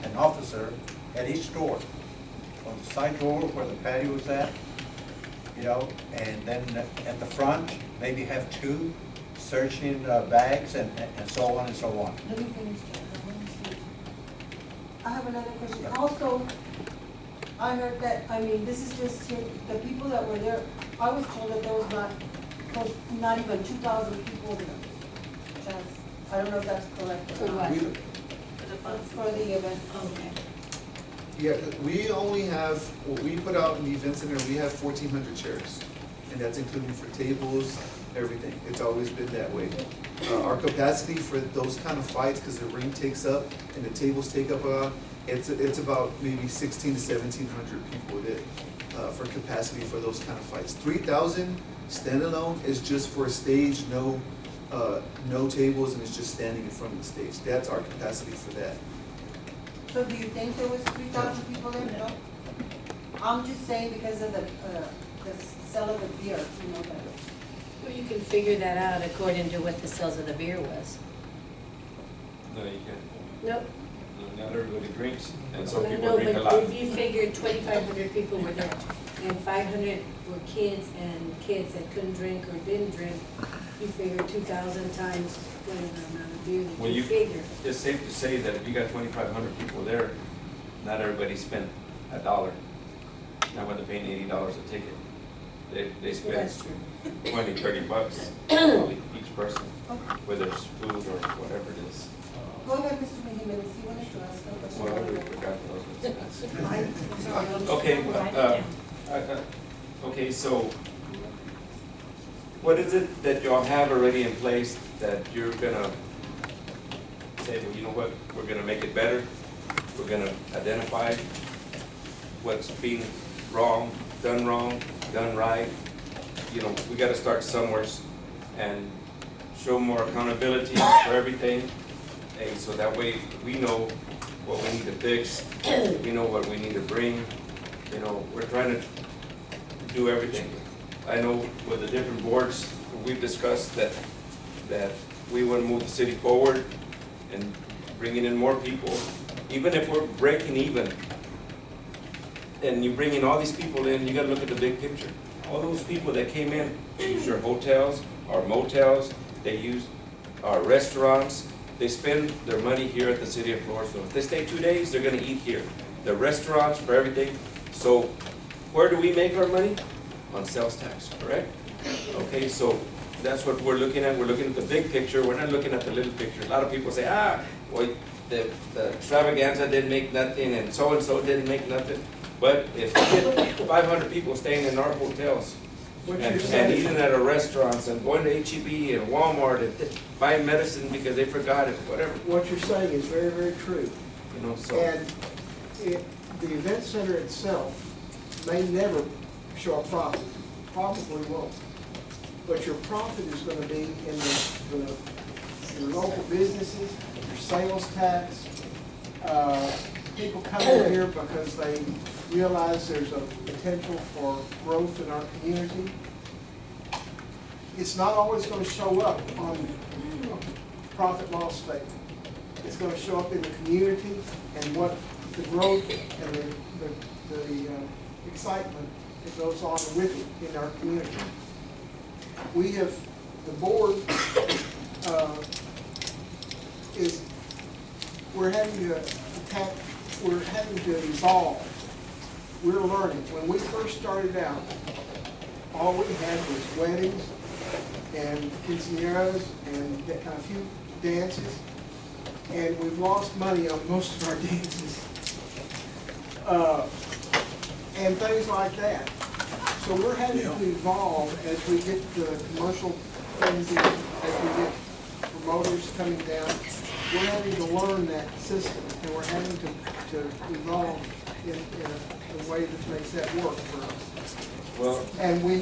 S15: an officer at each door, on the side door where the patio is at, you know, and then at the front, maybe have two searching bags and so on and so on.
S2: let me finish, Jack. I have another question. Also, I heard that, I mean, this is just the people that were there, I was told that there was not even 2,000 people there. Just, I don't know if that's correct or
S5: For
S2: not.
S5: what?
S2: For the event.
S5: Okay.
S11: Yeah, we only have, what we put out in the event center, we have 1,400 chairs. And that's including for tables, everything. It's always been that way. Our capacity for those kind of fights, because the ring takes up and the tables take up, it's about maybe 1,600 to 1,700 people for capacity for those kind of fights. 3,000 standalone is just for a stage, no tables, and it's just standing in front of the stage. That's our capacity for that.
S2: So do you think there was 3,000 people there? No? I'm just saying because of the sale of the beer, you know, that.
S5: Well, you can figure that out according to what the sales of the beer was.
S6: No, you can't.
S5: Nope.
S6: No, not everybody drinks, and some people
S5: No,
S6: drink a
S5: but
S6: lot.
S5: if you figured 2,500 people were there, and 500 were kids and kids that couldn't drink or didn't drink, you figure 2,000 times whatever amount of beer
S6: Well,
S5: that you
S6: you,
S5: figure.
S6: it's safe to say that if you got 2,500 people there, not everybody spent $1. Not when they're paying $80 a ticket. They spend
S5: That's true.
S6: 20, 30 bucks probably each person, whether it's food or whatever it is.
S2: Go ahead, Mr. Jimenez, you wanted to ask a question.
S6: Well, I already forgot what I was gonna say.
S2: Okay.
S6: Okay, okay, so what is it that y'all have already in place that you're gonna say, well, you know what, we're gonna make it better? We're gonna identify what's being wrong, done right. You know, we gotta start somewhere and show more accountability for everything. And so that way we know what we need to fix, we know what we need to bring. You know, we're trying to do everything. I know with the different boards, we've discussed that we want to move the city forward and bringing in more people. Even if we're breaking even, and you bring in all these people in, you gotta look at the big picture. All those people that came in, they use our hotels, our motels, they use our restaurants, they spend their money here at the city of Floresville. If they stay 2 days, they're gonna eat here. The restaurants, for everything. So where do we make our money? On sales tax, correct? Okay, so that's what we're looking at. We're looking at the big picture. We're not looking at the little picture. A lot of people say, well, the extravaganza didn't make nothing and so didn't make nothing. But if we get 500 people staying in our hotels and eating at our restaurants and going to H-E-B and Walmart and buying medicine because they forgot it, whatever.
S10: What you're saying is very, very true.
S6: You know, so.
S10: And the event center itself may never show a profit, probably won't. But your profit is going to be in your local businesses, your sales tax, people coming here because they realize there's a potential for growth in our community. It's not always going to show up on profit loss statement. is gonna show up in the community and what the growth and the excitement that goes on with it in our community. We have, the board we're having to evolve. We're learning. When we first started out, all we had was weddings and quinceañeras and a few dances, and we've lost money on most of our dances and things like that. So we're having to evolve as we get the commercial things in, as we get promoters coming down. We're having to learn that system, and we're having to evolve in a way that makes that work for us.
S6: Well,
S10: And we,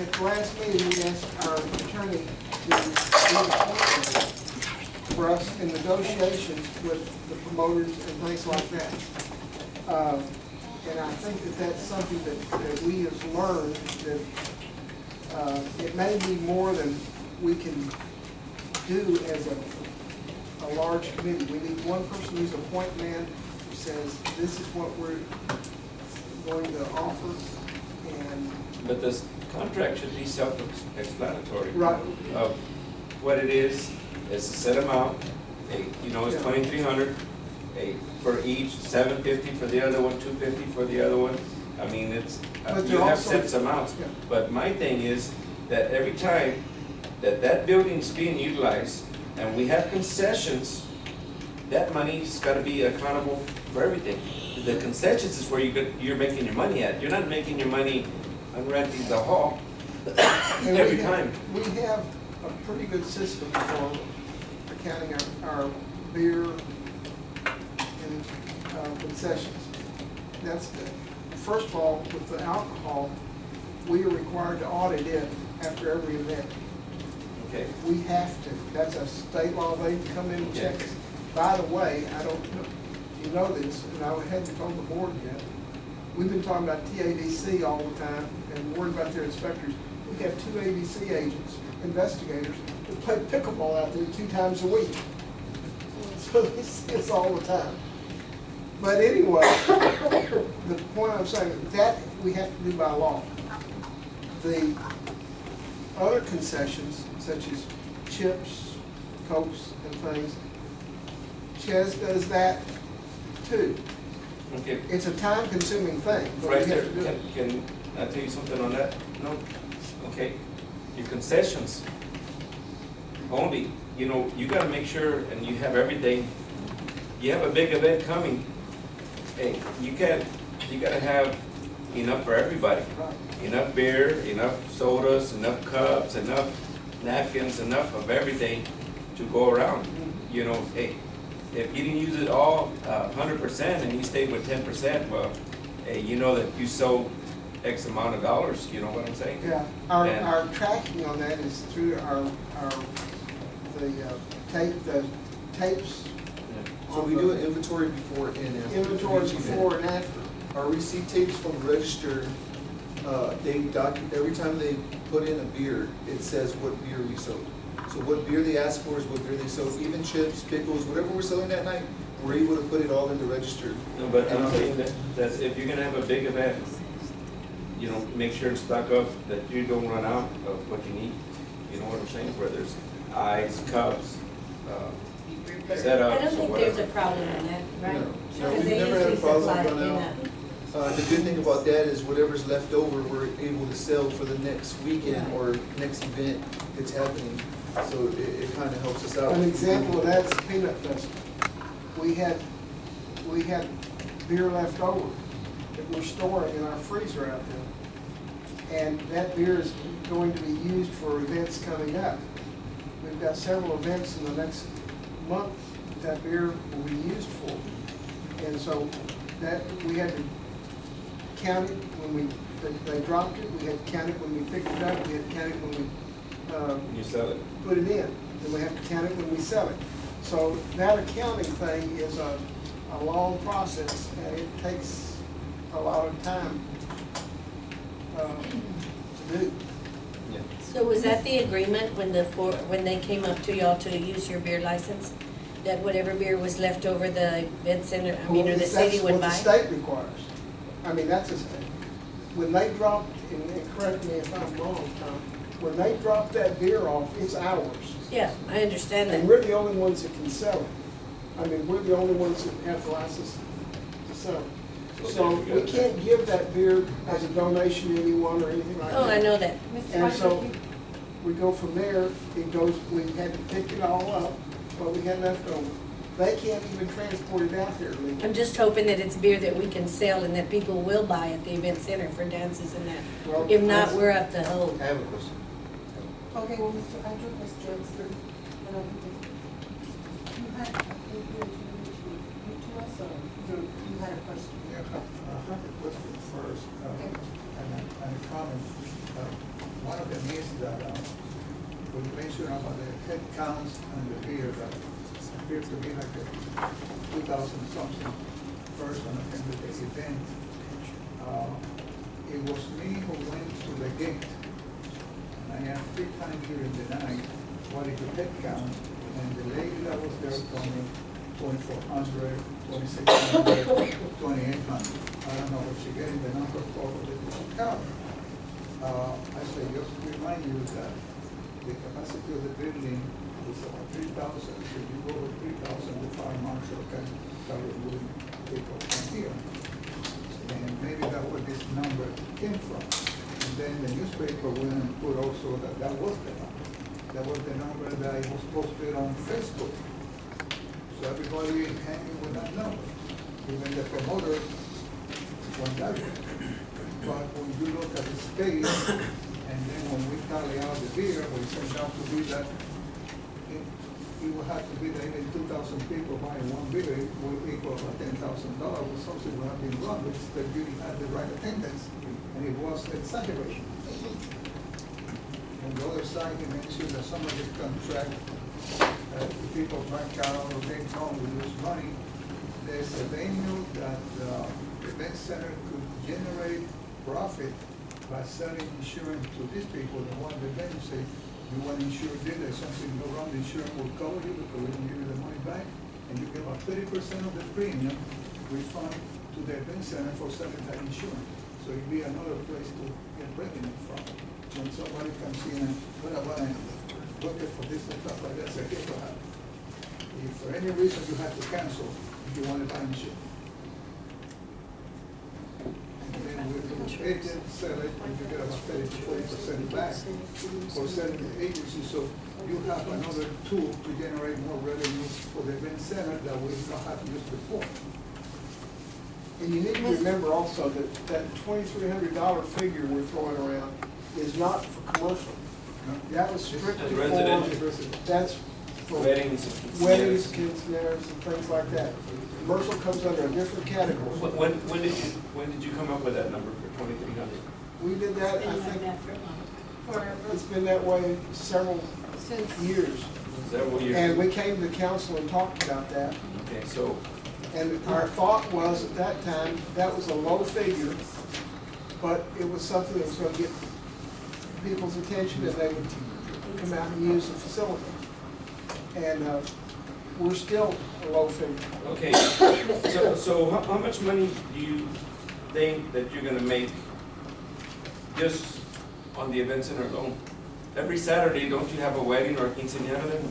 S10: at the last meeting, we asked our attorney to do an appointment for us in negotiations with the promoters and things like that. And I think that that's something that we have learned, that it may be more than we can do as a large committee. We need one person who's a point man who says, this is what we're going to offer, and...
S6: But this contract should be self-explanatory.
S10: Right.
S6: Of what it is a set amount, you know, it's
S10: Yeah.
S6: 2,300, for each, 750 for the other one, 250 for the other one. I mean, it's,
S10: But
S6: you
S10: they're
S6: have
S10: also-
S6: set amounts.
S10: Yeah.
S6: But my thing is that every time that building's being utilized and we have concessions, that money's gotta be accountable for everything. The concessions is where you're making your money at. You're not making your money on renting the hall
S10: And
S6: every
S10: we
S6: time.
S10: We have a pretty good system for accounting our beer and concessions. That's good. First of all, with the alcohol, we are required to audit it after every event.
S6: Okay.
S10: We have to. That's a state law. They come in and check us. By the way, I don't know if you know this, and I hadn't told the board yet. We've been talking about TABC all the time and worried about their inspectors. We have 2 ABC agents, investigators, who play pickleball out there 2 times a week. So they see us all the time. But anyway, the point I'm saying, that we have to do by law. The other concessions, such as chips, Cokes, and things, Ches does that too.
S6: Okay.
S10: It's a time-consuming thing, but
S6: Right
S10: we
S6: there,
S10: have to do it.
S6: can I tell you something on that? No? Okay, your concessions, only, you know, you gotta make sure, and you have everything, you have a big event coming, hey, you gotta have enough for everybody.
S10: Right.
S6: Enough beer, enough sodas, enough cups, enough napkins, enough of everything to go around. You know, hey, if you didn't use it all 100% and you stayed with 10%, well, hey, you know that you sold X amount of dollars, you know what I'm saying?
S10: Yeah, our tracking on that is through the tapes.
S9: So we do an inventory before and after.
S10: Inventory
S9: each event.
S10: before and after.
S9: Our receipt tapes from the register, every time they put in a beer, it says what beer we sold. So what beer they ask for is what beer they sold, even chips, pickles, whatever we're selling that night, we're able to put it all in the register.
S6: No, but I'm saying that if you're gonna have a big event, you know, make sure to stock up, that you don't run out of what you need. You know what I'm saying? Where there's ice, cups, setups,
S5: I don't
S6: or
S5: think
S6: whatever.
S5: there's a problem in that, right?
S9: No,
S5: Because
S9: we've
S5: they
S9: never had a
S5: usually
S9: problem
S5: supply it
S9: run
S5: in
S9: out.
S5: a-
S9: The good thing about that is whatever's left over, we're able to sell for the next weekend or next event that's happening. So it kind of helps us out.
S10: An example of that is Peanut Festival. We had beer left over that we're storing in our freezer out there. And that beer is going to be used for events coming up. We've got several events in the next month that beer will be used for. And so that, we had to count it when they dropped it, we had to count it when we picked it up, we had to count it when we
S6: You sell it.
S10: put it in, and we have to count it when we sell it. So that accounting thing is a long process, and it takes a lot of time to do.
S5: So was that the agreement when when they came up to y'all to use your beer license? that whatever beer was left over, the event center, or the
S10: That's
S5: city would
S10: what
S5: buy?
S10: the state requires. I mean, that's, when they dropped, and correct me if I'm wrong, Tom, when they drop that beer off, it's ours.
S5: Yeah, I understand
S10: And
S5: that.
S10: we're the only ones that can sell it. I mean, we're the only ones that have the license to sell it. So we can't give that beer as a donation to anyone or anything like that.
S5: Oh, I know that.
S10: And so we go from there, it goes, we had to pick it all up, what we had left over. They can't even transport it out there legally.
S5: I'm just hoping that it's beer that we can sell and that people will buy at the event center for dances and that.
S10: Well,
S5: If not, we're up to hold.
S14: I have a question.
S2: Okay, well, Mr. Andrew, Ms. Johnson, you had, you to us, or you had a question?
S12: Yeah, I have a question first, and a comment. One of them is that, when you mentioned about the head counts and the beer, that appears to be like a 2,000 something person attended the event. It was me who went to the gate. And I asked 3 times during the night, what is the head count? And the lady that was there told me 2,400, 2,600, 2,800. I don't know if she getting the number for the count. I say, just to remind you that the capacity of the building is about 3,000. So if you go over 3,000, the fire marshal can start removing people from here. And maybe that's where this number came from. And then the newspaper went and put also that that was the number. That was the number that it was posted on Facebook. So everybody hanging with that number. Even the promoter went that way. But when you look at the space, and then when we tally out the beer, we turned out to be that it would have to be that even 2,000 people buying one beer will equal about $10,000, or something would have been wrong, because the beer had the right attendance, and it was exaggeration. On the other side, you mentioned that some of the contract, the people back out or they come to lose money. There's a venue that the event center could generate profit by selling insurance to these people. The one the venue say, you want to insure this, something go wrong, the insurance will cover you because we don't give you the money back, and you give about 30% of the premium refund to the event center for selling that insurance. So it'd be another place to get revenue from. When somebody comes in and, what about I looking for this and stuff like that, say, here's what happened. If for any reason you have to cancel, if you want to buy insurance. And then we agent sell it, and you get about 30 to 40% back for selling the agency. So you have another tool to generate more revenue for the event center that we don't have used before.
S10: And you need to remember also that that $2,300 figure we're throwing around is not for commercial. That was strictly for, that's for
S6: Weddings,
S10: weddings, quinceañeras, and things like that. Commercial comes under a different category.
S6: When did you come up with that number for 2,300?
S10: We did that, I think, it's been that way several years.
S6: Several years.
S10: And we came to council and talked about that.
S6: Okay, so.
S10: And our thought was at that time, that was a low figure, but it was something that was going to get people's attention and they would come out and use the facility. And we're still a low figure.
S6: Okay, so how much money do you think that you're gonna make just on the event center alone? Every Saturday, don't you have a wedding or a quinceañera there?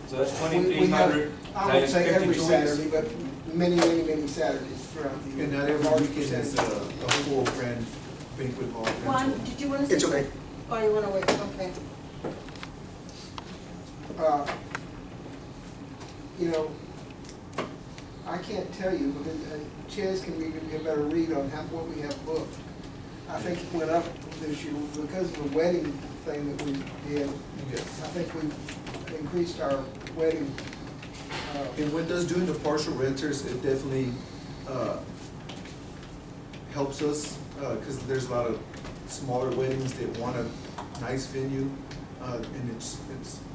S6: So that's 2,300
S10: I would
S6: times
S10: say
S6: 52
S10: every
S6: weeks.
S10: Saturday, but many Saturdays throughout the year.
S9: And not every weekend is a full grand banquet hall.
S2: Juan, did you want to say?
S10: It's okay.
S2: Oh, you want to wait, okay.
S10: You know, I can't tell you, but Ches can give you a better read on what we have booked. I think it went up this year because of the wedding thing that we did.
S9: Yes.
S10: I think we've increased our wedding.
S9: And with us doing the partial renters, it definitely helps us because there's a lot of smaller weddings that want a nice venue and it's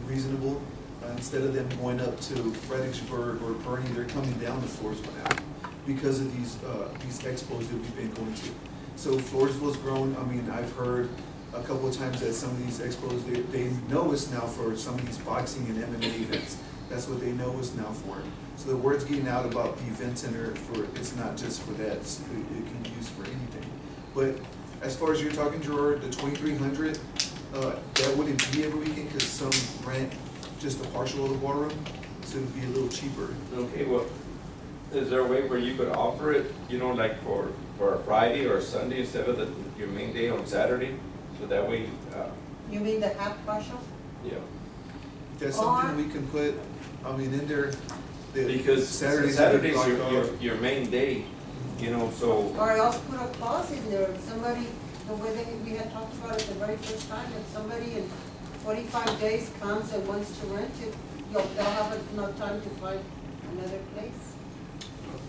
S9: reasonable. Instead of them going up to Fredericksburg or Bernie, they're coming down to Floresville now because of these expos that we've been going to. So Floresville's grown. I mean, I've heard a couple of times that some of these expos, they know us now for some of these boxing and MMA events. That's what they know us now for. So the word's getting out about the event center for, it's not just for that, it can be used for anything. But as far as you're talking, Gerard, the 2,300, that wouldn't be every weekend because some rent just a partial of the ballroom, so it'd be a little cheaper.
S6: Okay, well, is there a way where you could offer it, you know, like for a Friday or a Sunday instead of your main day on Saturday? So that way,
S2: You mean the half partial?
S6: yeah.
S9: That's something we can put, I mean, in there.
S6: Because Saturday's your main day, you know, so.
S2: Or else put a clause in there, if somebody, the way that we had talked about it the very first time, if somebody in 45 days comes and wants to rent it, they'll have enough time to find another place?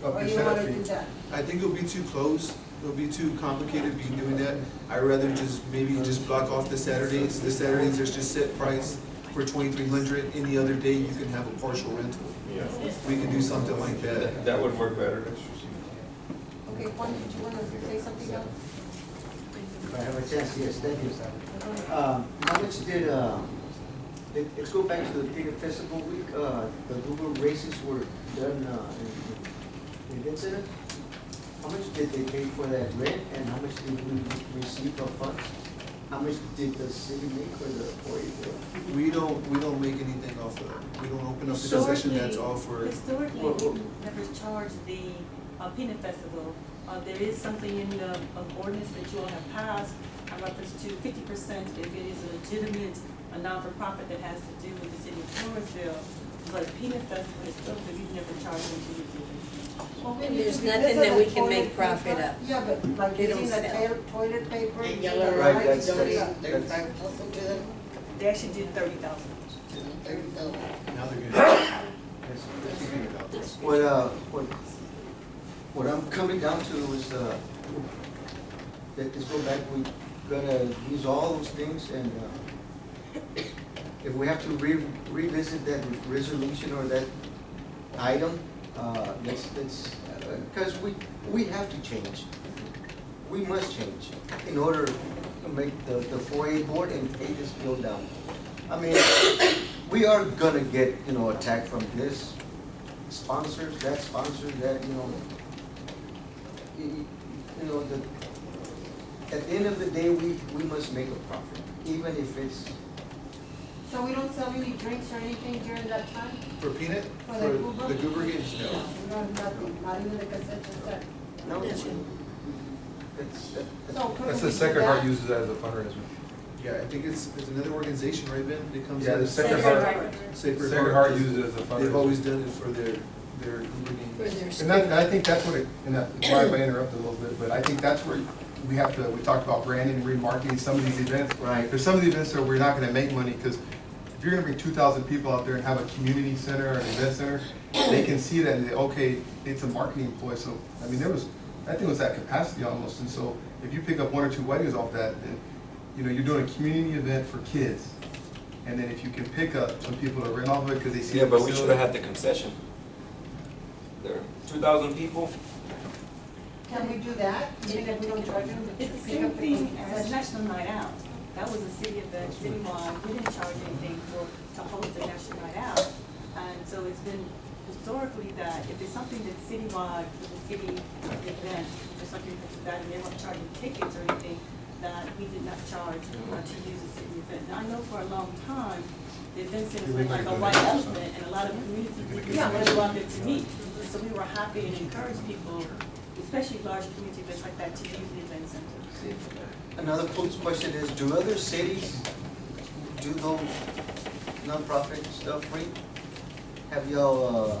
S2: Or you wanna do that?
S9: I think it'll be too close, it'll be too complicated be doing that. I'd rather maybe just block off the Saturdays. The Saturdays, there's just set price for 2,300. Any other day, you can have a partial rental.
S6: Yeah.
S9: We can do something like that.
S6: That would work better.
S2: Okay, Juan, did you wanna say something else?
S14: If I have a chance, yes, thank you. How much did, let's go back to the Peter Festival Week, the Google races were done in event center. How much did they pay for that rent and how much did we receive of funds? How much did the city make for the employee?
S9: We don't make anything off of that. We don't open up the concession, that's all for.
S1: Historically, we never charged the peanut festival. There is something in the ordinance that you all have passed, in reference to 50% if it is a legitimate, a non-for-profit that has to do with the city of Floresville. But peanut festival, historically, we've never charged them to use it.
S5: And there's nothing that we can make profit of.
S2: Yeah, but like
S5: They don't
S2: using the
S5: sell.
S2: toilet paper.
S14: Right,
S2: the
S14: that's-
S2: lights,
S1: They actually did 30,000.
S9: Now they're gonna.
S14: What I'm coming down to is, let's go back, we gotta use all those things and, if we have to revisit that resolution or that item, let's, because we have to change. We must change in order to make the 4A board and pay this bill down. I mean, we are gonna get, attacked from this sponsors, that, at the end of the day, we must make a profit, even if it's.
S2: So we don't sell any drinks or anything during that time?
S9: For peanut?
S2: For the Goober?
S9: The Goober games, no.
S2: No, nothing, not even the concession stand?
S14: No,
S2: That's
S16: the Sacred Heart uses that as a fundraiser.
S9: Yeah, I think it's another organization, right, Ben? That comes
S16: Yeah,
S9: in.
S16: the Sacred Heart.
S9: Sacred
S16: Heart uses it as a fundraiser.
S9: They've always done it for their Goober games.
S16: And I think that's what sorry if I interrupted a little bit, but I think that's where we talked about branding and remarketing some of these events.
S14: Right.
S16: There's some of the events where we're not gonna make money, because if you're gonna bring 2,000 people out there and have a community center or an event center, they can see that and they, okay, it's a marketing ploy. So, I mean, I think it was at capacity almost. And so if you pick up 1 or 2 weddings off that, then, you're doing a community event for kids. And then if you can pick up some people to rent off of it because they see
S6: Yeah,
S16: the
S6: but we
S16: facility.
S6: should have had the concession. There, 2,000 people.
S2: Can we do that, even if we don't charge them?
S1: It's the same thing as National Night Out. That was a city event, citywide. We didn't charge anything to host the National Night Out. And so it's been historically that if it's something that's citywide for the city event, just like that, and they weren't charging tickets or anything, that we did not charge to use a city event. Now, I know for a long time, the event center was like a white elephant, and a lot of community people wanted to go out there to meet. So we were happy and encouraged people, especially large community events like that, to use the event center.
S14: Another close question is, do other cities do those nonprofit stuff free? Have y'all,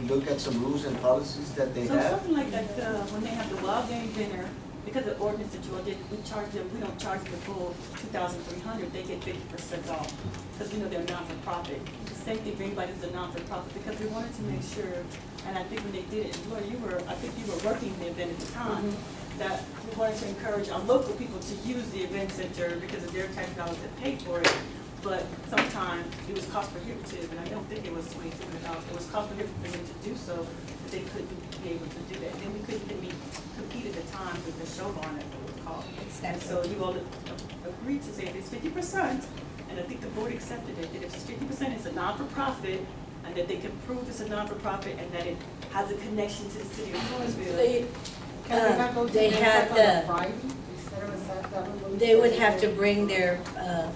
S14: look at some rules and policies that they
S1: So
S14: have?
S1: something like that, when they have the wild game dinner, because of the ordinance that you all did, we don't charge them the full 2,300, they get 50% off, because they're non-for-profit. The same thing for anybody who's a non-for-profit, because we wanted to make sure, and I think when they did it, Laura, I think you were working the event at the time, that we wanted to encourage our local people to use the event center because of their tax dollars that pay for it. But sometimes it was cost prohibitive, and I don't think it was $2,200. It was cost prohibitive for them to do so, but they couldn't be able to do that. And then we couldn't even compete at the time with the show barn, that it was called. And so you all agreed to say if it's 50%, and and I think the board accepted it, that if 50% is a non-for-profit, and that they can prove it's a non-for-profit, and that it has a connection to the city of Floresville.
S2: Can they not go to
S5: They
S2: the
S5: have
S2: on a
S5: the-
S2: Friday instead of a Saturday?
S5: They would have to bring their,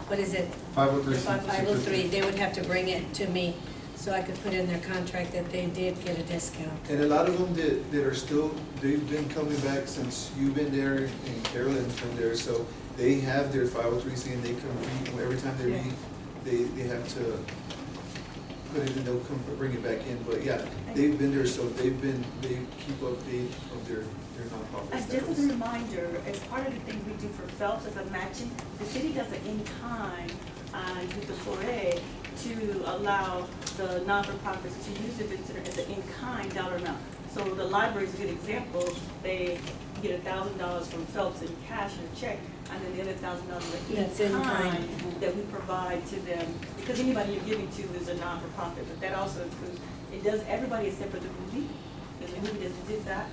S5: what is it?
S16: 503.
S5: 503, they would have to bring it to me, so I could put in their contract that they did get a discount.
S9: And a lot of them that are still, they've been coming back since you've been there and Carolyn's been there, so they have their 503C and they can read, every time they read, they have to put it in, they'll come bring it back in, but yeah, they've been there, so they keep update of their nonprofit
S1: And just as a
S9: status.
S1: reminder, as part of the things we do for Phelps as a matching, the city does an in-kind with the 4A to allow the non-for-profits to use the visitor as an in-kind dollar amount. So the library is a good example. They get $1,000 from Phelps in cash or check, and then the other $1,000
S5: That's
S1: in
S5: in
S1: kind
S5: kind.
S1: that we provide to them, because anybody you're giving to is a non-for-profit, but that also includes, it does everybody except for the movie, because the movie doesn't do that,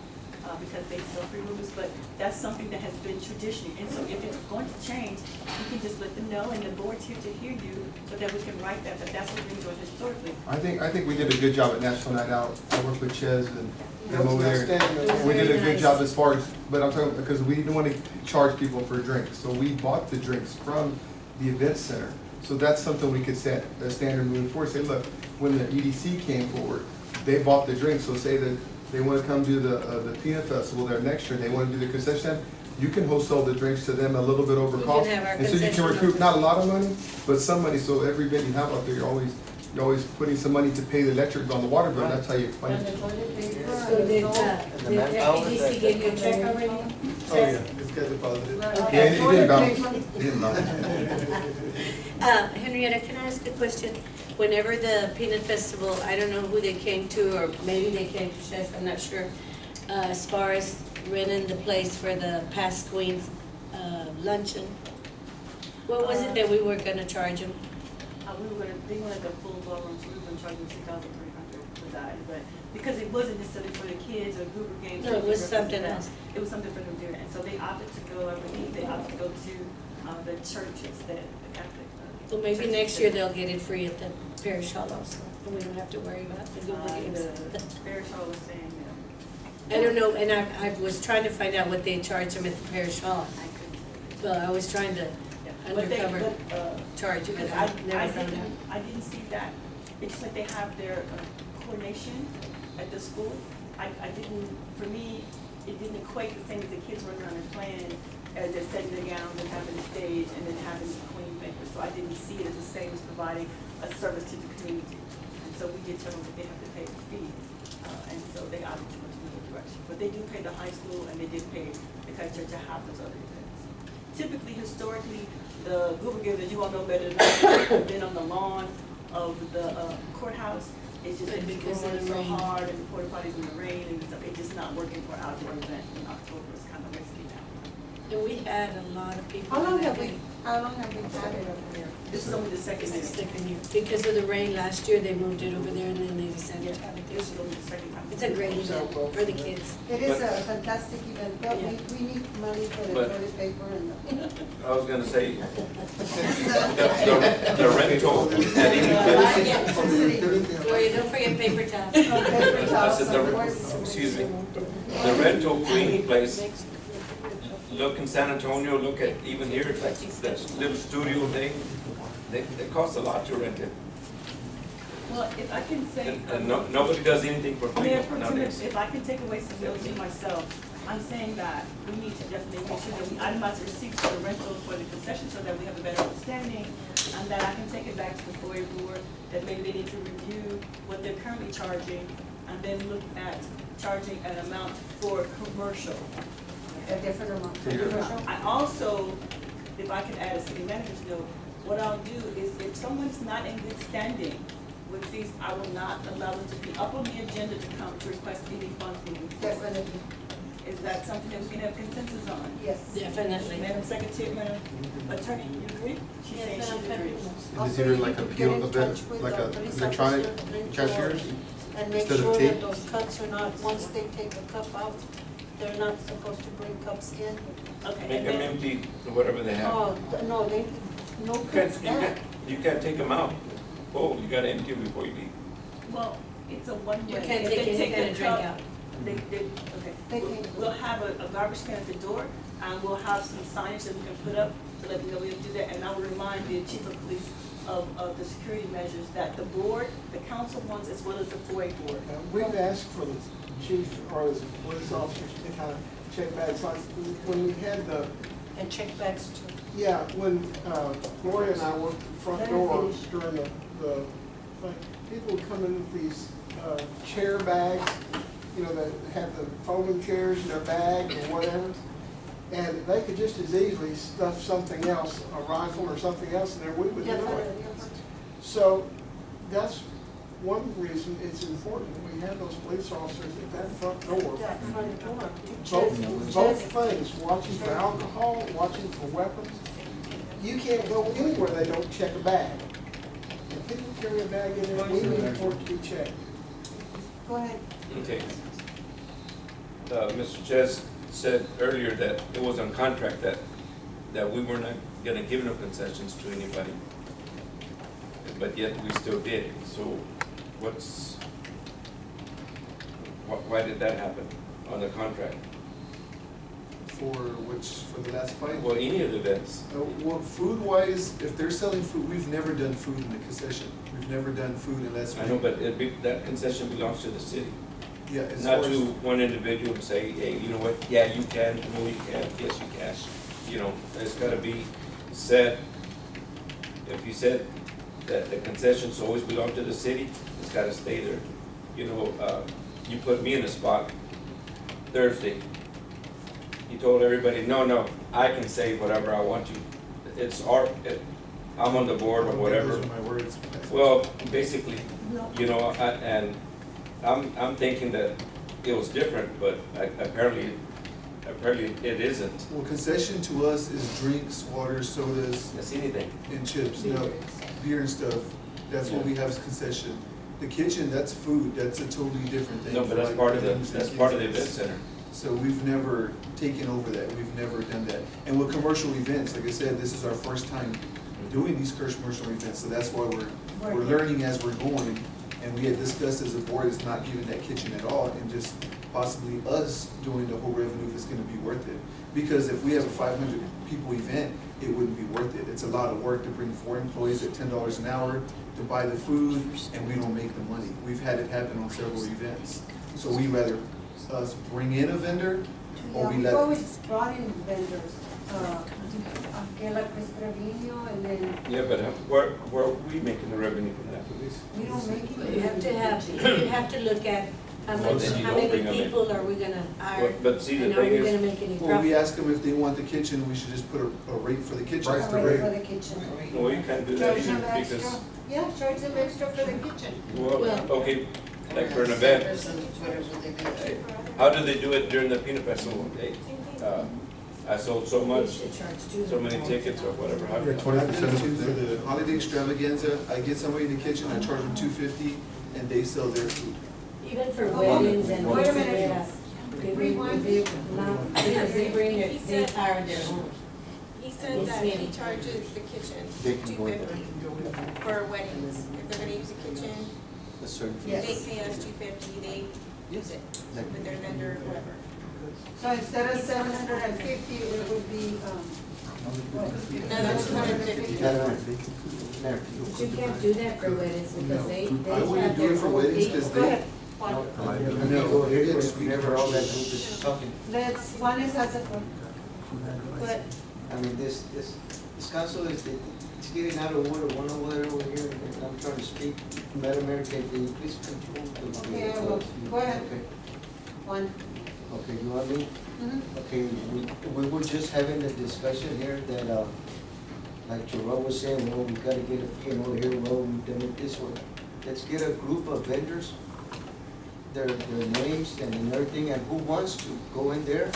S1: because they sell free movies, but that's something that has been traditional, and so if it's going to change, you can just let them know, and the board's here to hear you, so that we can write that, but that's what we've been doing historically.
S16: I think we did a good job at National Night Out. I worked with Ches and them over there.
S9: Outstanding.
S16: We did a
S5: Very
S16: good
S5: nice.
S16: job as far as, but I'm talking, because we didn't want to charge people for drinks. So we bought the drinks from the event center. So that's something we could set a standard moving forward. Say, look, when the EDC came forward, they bought the drinks. So say that they want to come do the peanut festival there next year, and they want to do the concession stand, you can wholesale the drinks to them a little bit over
S5: We
S16: cost.
S5: can have our
S16: And so you can
S5: concession
S16: recoup
S5: open.
S16: not a lot of money, but some money, so every bit you have out there, you're always putting some money to pay the electric on the water bill, that's how you explain
S2: And
S16: it.
S2: the toilet paper
S5: So
S2: and
S5: did,
S2: soap.
S5: did the EDC give you a check already?
S9: Oh, yeah, it's got deposited.
S2: Right.
S16: Yeah, it didn't bounce.
S2: Toilet
S16: It didn't bounce.
S5: Henrietta, can I ask a question? Whenever the peanut festival, I don't know who they came to, or maybe they came to Chef, I'm not sure. As far as renting the place for the past queens luncheon, what was it that we were gonna charge them?
S1: They wanted the full ballroom, so we were gonna charge them $2,300 for that, but because it wasn't necessarily for the kids or group of games.
S5: No, it was something else.
S1: It was something for them to do, and so they opted to go, I believe, they opted to go to the churches that, the Catholic.
S5: Well, maybe
S1: churches
S5: next
S1: that-
S5: year they'll get it free at the parish hall also, and we don't have to worry about the Google games.
S1: The parish hall was saying,
S5: I don't know, and I was trying to find out what they charge them at the parish hall. Well, I was trying to undercover charge, but
S1: because
S5: I never found out.
S1: I didn't see that. It's just like they have their coordination at the school. I didn't, for me, it didn't equate the same as the kids running around and playing as they're setting their gowns and having the stage and then having the queen maker. So I didn't see it as the same as providing a service to the community. And so we did tell them that they have to pay the fee. And so they opted to go to another direction. But they do pay the high school and they did pay the Christ Church to have those other events. Typically, historically, the Google Games, as you all know better than I, have been on the lawn of the courthouse. It's just that
S5: Because of
S1: it's
S5: the
S1: so
S5: rain.
S1: hard and the porta potties in the rain and stuff. It's just not working for outdoor events in October. It's kind of risky now.
S5: And we had a lot of people.
S2: How long
S5: that
S2: have we,
S5: day.
S2: how long have we had it over there?
S1: This is only the second
S5: It's the
S1: year.
S5: second year. Because of the rain last year, they moved it over there and then they decided to have it
S1: This
S5: this
S1: is only the second time.
S5: It's a great event for the kids.
S2: It is a fantastic event, but we need money for the
S6: But-
S2: toilet paper and the.
S6: I was gonna say, the rental at any place,
S5: Gloria, don't forget paper towels.
S2: Paper
S6: I
S2: towels,
S6: said
S2: of
S6: the,
S2: course.
S6: excuse me, the rental cleaning place, look in San Antonio, look at even here, it's like that little studio thing, they cost a lot to rent it.
S1: Well, if I can say.
S6: And nobody does anything for free
S1: Mayor Pro Tem,
S6: nowadays.
S1: if I can take away some notes for myself, I'm saying that we need to definitely make sure that we itemize the receipts for the rental for the concession so that we have a better understanding, and that I can take it back to the FOIA board, that maybe they need to review what they're currently charging, and then look at charging an amount for commercial.
S2: A different amount.
S1: I also, if I could add a city manager's note, what I'll do is if someone's not in good standing with these, I will not allow them to be up on the agenda to come to request any funds moving forward.
S2: Definitely,
S1: Is that something that we can have consensus on?
S2: yes.
S5: Definitely.
S1: Madam Secretary, Madam Attorney, you agree? She's saying
S5: Yes,
S1: she
S5: Madam
S1: agrees.
S16: Is it either like a PO, like a electronic cashiers?
S2: And make
S16: Instead of
S2: sure that
S16: tape?
S2: those cups are not, once they take a cup out, they're not supposed to bring cups in.
S1: Okay.
S6: Make
S1: and
S6: them
S1: then-
S6: empty, whatever they have.
S2: Oh, no, No
S6: You
S2: cuts
S6: can't,
S2: back.
S6: you can't take them out. Oh, you gotta empty them before you leave.
S1: Well, it's a one-way.
S5: You can't
S1: If
S5: take
S1: they
S5: any kind
S1: the
S5: of drink
S1: cup,
S5: out.
S1: okay.
S2: They can-
S1: We'll have a garbage can at the door, and we'll have some signage that we can put up to let them know we do that. And I will remind the chief of police of the security measures that the board, the council wants, as well as the 4A board.
S10: We've asked for the chief or the police officers to kind of check bags, like when we had the,
S5: And check bags too.
S10: yeah, when Gloria and I worked the front
S2: Let her
S10: door
S2: finish.
S10: during the thing, people would come in with these chair bags, you know, that have the folding chairs in their bag or whatever. And they could just as easily stuff something else, a rifle or something else in there, we would know it. So that's one reason it's important that we have those police officers at that front door.
S2: That front door.
S10: Both things, watching for alcohol, watching for weapons. You can't go anywhere they don't check a bag. If people carry a bag in there, we need for it to be checked.
S2: Go ahead.
S6: Okay. Mr. Chess said earlier that it was on contract that we were not gonna give no concessions to anybody. But yet we still did. So why did that happen on the contract?
S9: For the last fight?
S6: Well, any of the events.
S9: Well, food-wise, if they're selling food, we've never done food in the concession. We've never done food unless we.
S6: I know, but that concession belongs to the city.
S9: Yeah, as
S6: Not
S9: far as.
S6: to one individual and say, hey, you know what, yeah, you can, no, you can't, yes, you can. You know, it's gotta be said, if you said that the concessions always belong to the city, it's gotta stay there. You know, you put me in a spot Thursday. You told everybody, no, I can say whatever I want to. It's I'm on the board or whatever.
S9: Those are my words.
S6: Well, basically, you know, I'm thinking that it was different, but apparently it isn't.
S9: Well, concession to us is drinks, water, sodas.
S6: That's anything.
S9: And chips, no, beer and stuff. That's what we have as concession. The kitchen, that's food, that's a totally different thing.
S6: No, but
S9: for
S6: that's
S9: like
S6: part of
S9: weddings and
S6: that's part of the
S9: kids.
S6: event center.
S9: So we've never taken over that, we've never done that. And with commercial events, like I said, this is our first time doing these commercial events, so that's why we're learning as we're going. And we had discussed as a board, is not giving that kitchen at all, and just possibly us doing the whole revenue if it's gonna be worth it. Because if we have a 500 people event, it wouldn't be worth it. It's a lot of work to bring 4 employees at $10 an hour to buy the food, and we don't make the money. We've had it happen on several events. So we rather us bring in a vendor, or
S2: Yeah,
S9: we
S2: we've
S9: let.
S2: always brought in vendors, Angela Cristravino, and then
S6: Yeah, but where are we making the revenue from that?
S2: we don't make it.
S5: You have to look at how
S6: Well,
S5: much,
S6: then you
S5: how
S6: don't
S5: many
S6: bring 'em in.
S5: people are we gonna hire?
S6: But see, the
S5: And are
S6: thing
S5: we
S6: is-
S5: gonna make any
S9: Well, we
S5: profit?
S9: ask them if they want the kitchen, we should just put a rate for the kitchen.
S2: A rate for the kitchen.
S6: No, you can't do that
S2: Charge them
S6: either, because,
S2: extra, yeah, charge them extra for the kitchen.
S6: well, okay, like for an event, how do they do it during the peanut festival? I sold so much, so many tickets or whatever. How do
S9: I've done too for the holiday extravaganza, I get somebody in the kitchen, I charge them $250, and they sell their food.
S5: Even for
S2: Wait a
S5: weddings and
S2: minute.
S5: quinceañeras.
S2: Rewind.
S5: Because they bring their, they hire their own.
S13: He said that he charges the kitchen
S14: They can go in
S13: $250 for weddings. If they're gonna use a kitchen,
S14: A certain fee.
S2: Yes.
S13: they pay us $250, they use it with their vendor or whatever.
S2: So instead of 750, it would be,
S13: Another $250.
S5: But you can't do that for weddings because they
S9: I
S5: have
S9: wouldn't do
S5: their
S9: it for
S5: own
S9: weddings,
S5: people.
S9: cause
S2: Go ahead.
S14: No, whenever all that group is talking.
S2: Let's, one is has a, but
S14: I mean, this council it's getting out of order, one over here, and I'm trying to speak. Madam Mayor, can you please control the.
S2: Okay, I will. Go ahead.
S14: Okay.
S2: one.
S14: Okay, you want me?
S2: Mhm.
S14: Okay, we were just having a discussion here that, like Joel was saying, well, we gotta get a fee, and over here, well, we've done it this way. Let's get a group of vendors, their names and everything, and who wants to go in there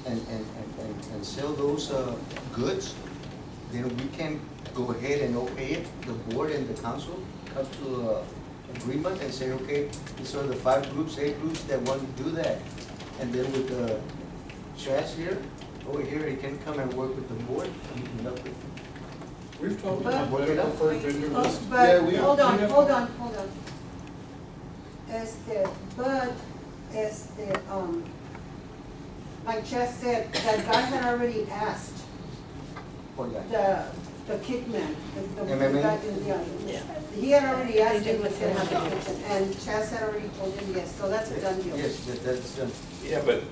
S14: and sell those, goods, then we can go ahead and okay it, the board and the council come to a agreement and say, okay, these are the 5 groups, 8 groups that want to do that. And then with the Chaz here, over here, he can come and work with the board, and he can help with.
S7: We've talked
S2: But-
S7: about better preferred vendor list.
S2: But,
S16: Yeah, we have-
S2: hold on,
S7: we have-
S2: hold on. Like Chess said, that guy had already asked
S14: For that.
S2: the kickman, the
S14: MMA?
S2: guy in the, he had already asked
S5: They
S2: if
S5: did
S2: he was gonna have
S5: what
S2: a
S5: they
S2: kitchen, and Chess had already told him yes, so that's a done deal.
S14: Yes, that's done.
S6: Yeah, but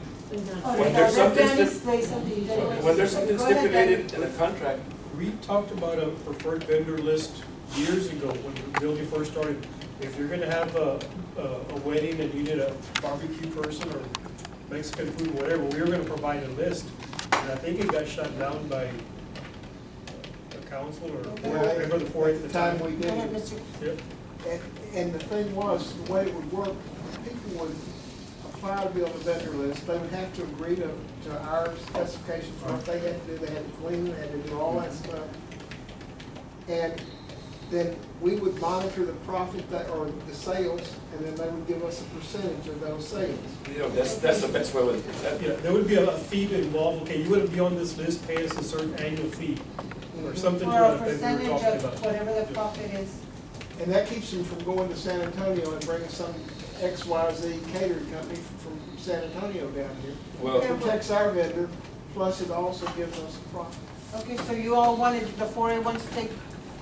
S2: Oh,
S6: when
S2: did
S6: there's something
S2: Danny
S6: stip-
S2: say something? Danny wants
S6: when
S2: to
S6: there's
S2: say-
S6: something
S2: go ahead, Danny.
S6: stipulated in a contract,
S7: We talked about a preferred vendor list years ago when the building first started. If you're gonna have a wedding and you need a barbecue person or Mexican food, whatever, we were gonna provide a list. And I think it got shut down by a council or whatever the four at the time.
S10: we
S2: Go
S10: did
S2: ahead,
S10: it.
S2: Mr.
S7: Yep.
S10: And the thing was, the way it would work, people would apply to be on the vendor list, they would have to agree to our specifications, what they had to do, they had to clean, they had to do all that stuff. And then we would monitor the profit that, or the sales, and then they would give us a percentage of those sales.
S6: you know, that's the best way with that.
S7: Yeah, there would be a fee involved. Okay, you wouldn't be on this list, pay us a certain annual fee or something to
S2: Or a
S7: that effect we
S2: percentage
S7: were talking
S2: of
S7: about.
S2: whatever the profit is.
S10: And that keeps them from going to San Antonio and bringing some XYZ catering company from San Antonio down here.
S6: Well,
S10: It protects our vendor, plus it also gives us a profit.
S2: Okay, so you all wanted the 4A1 to take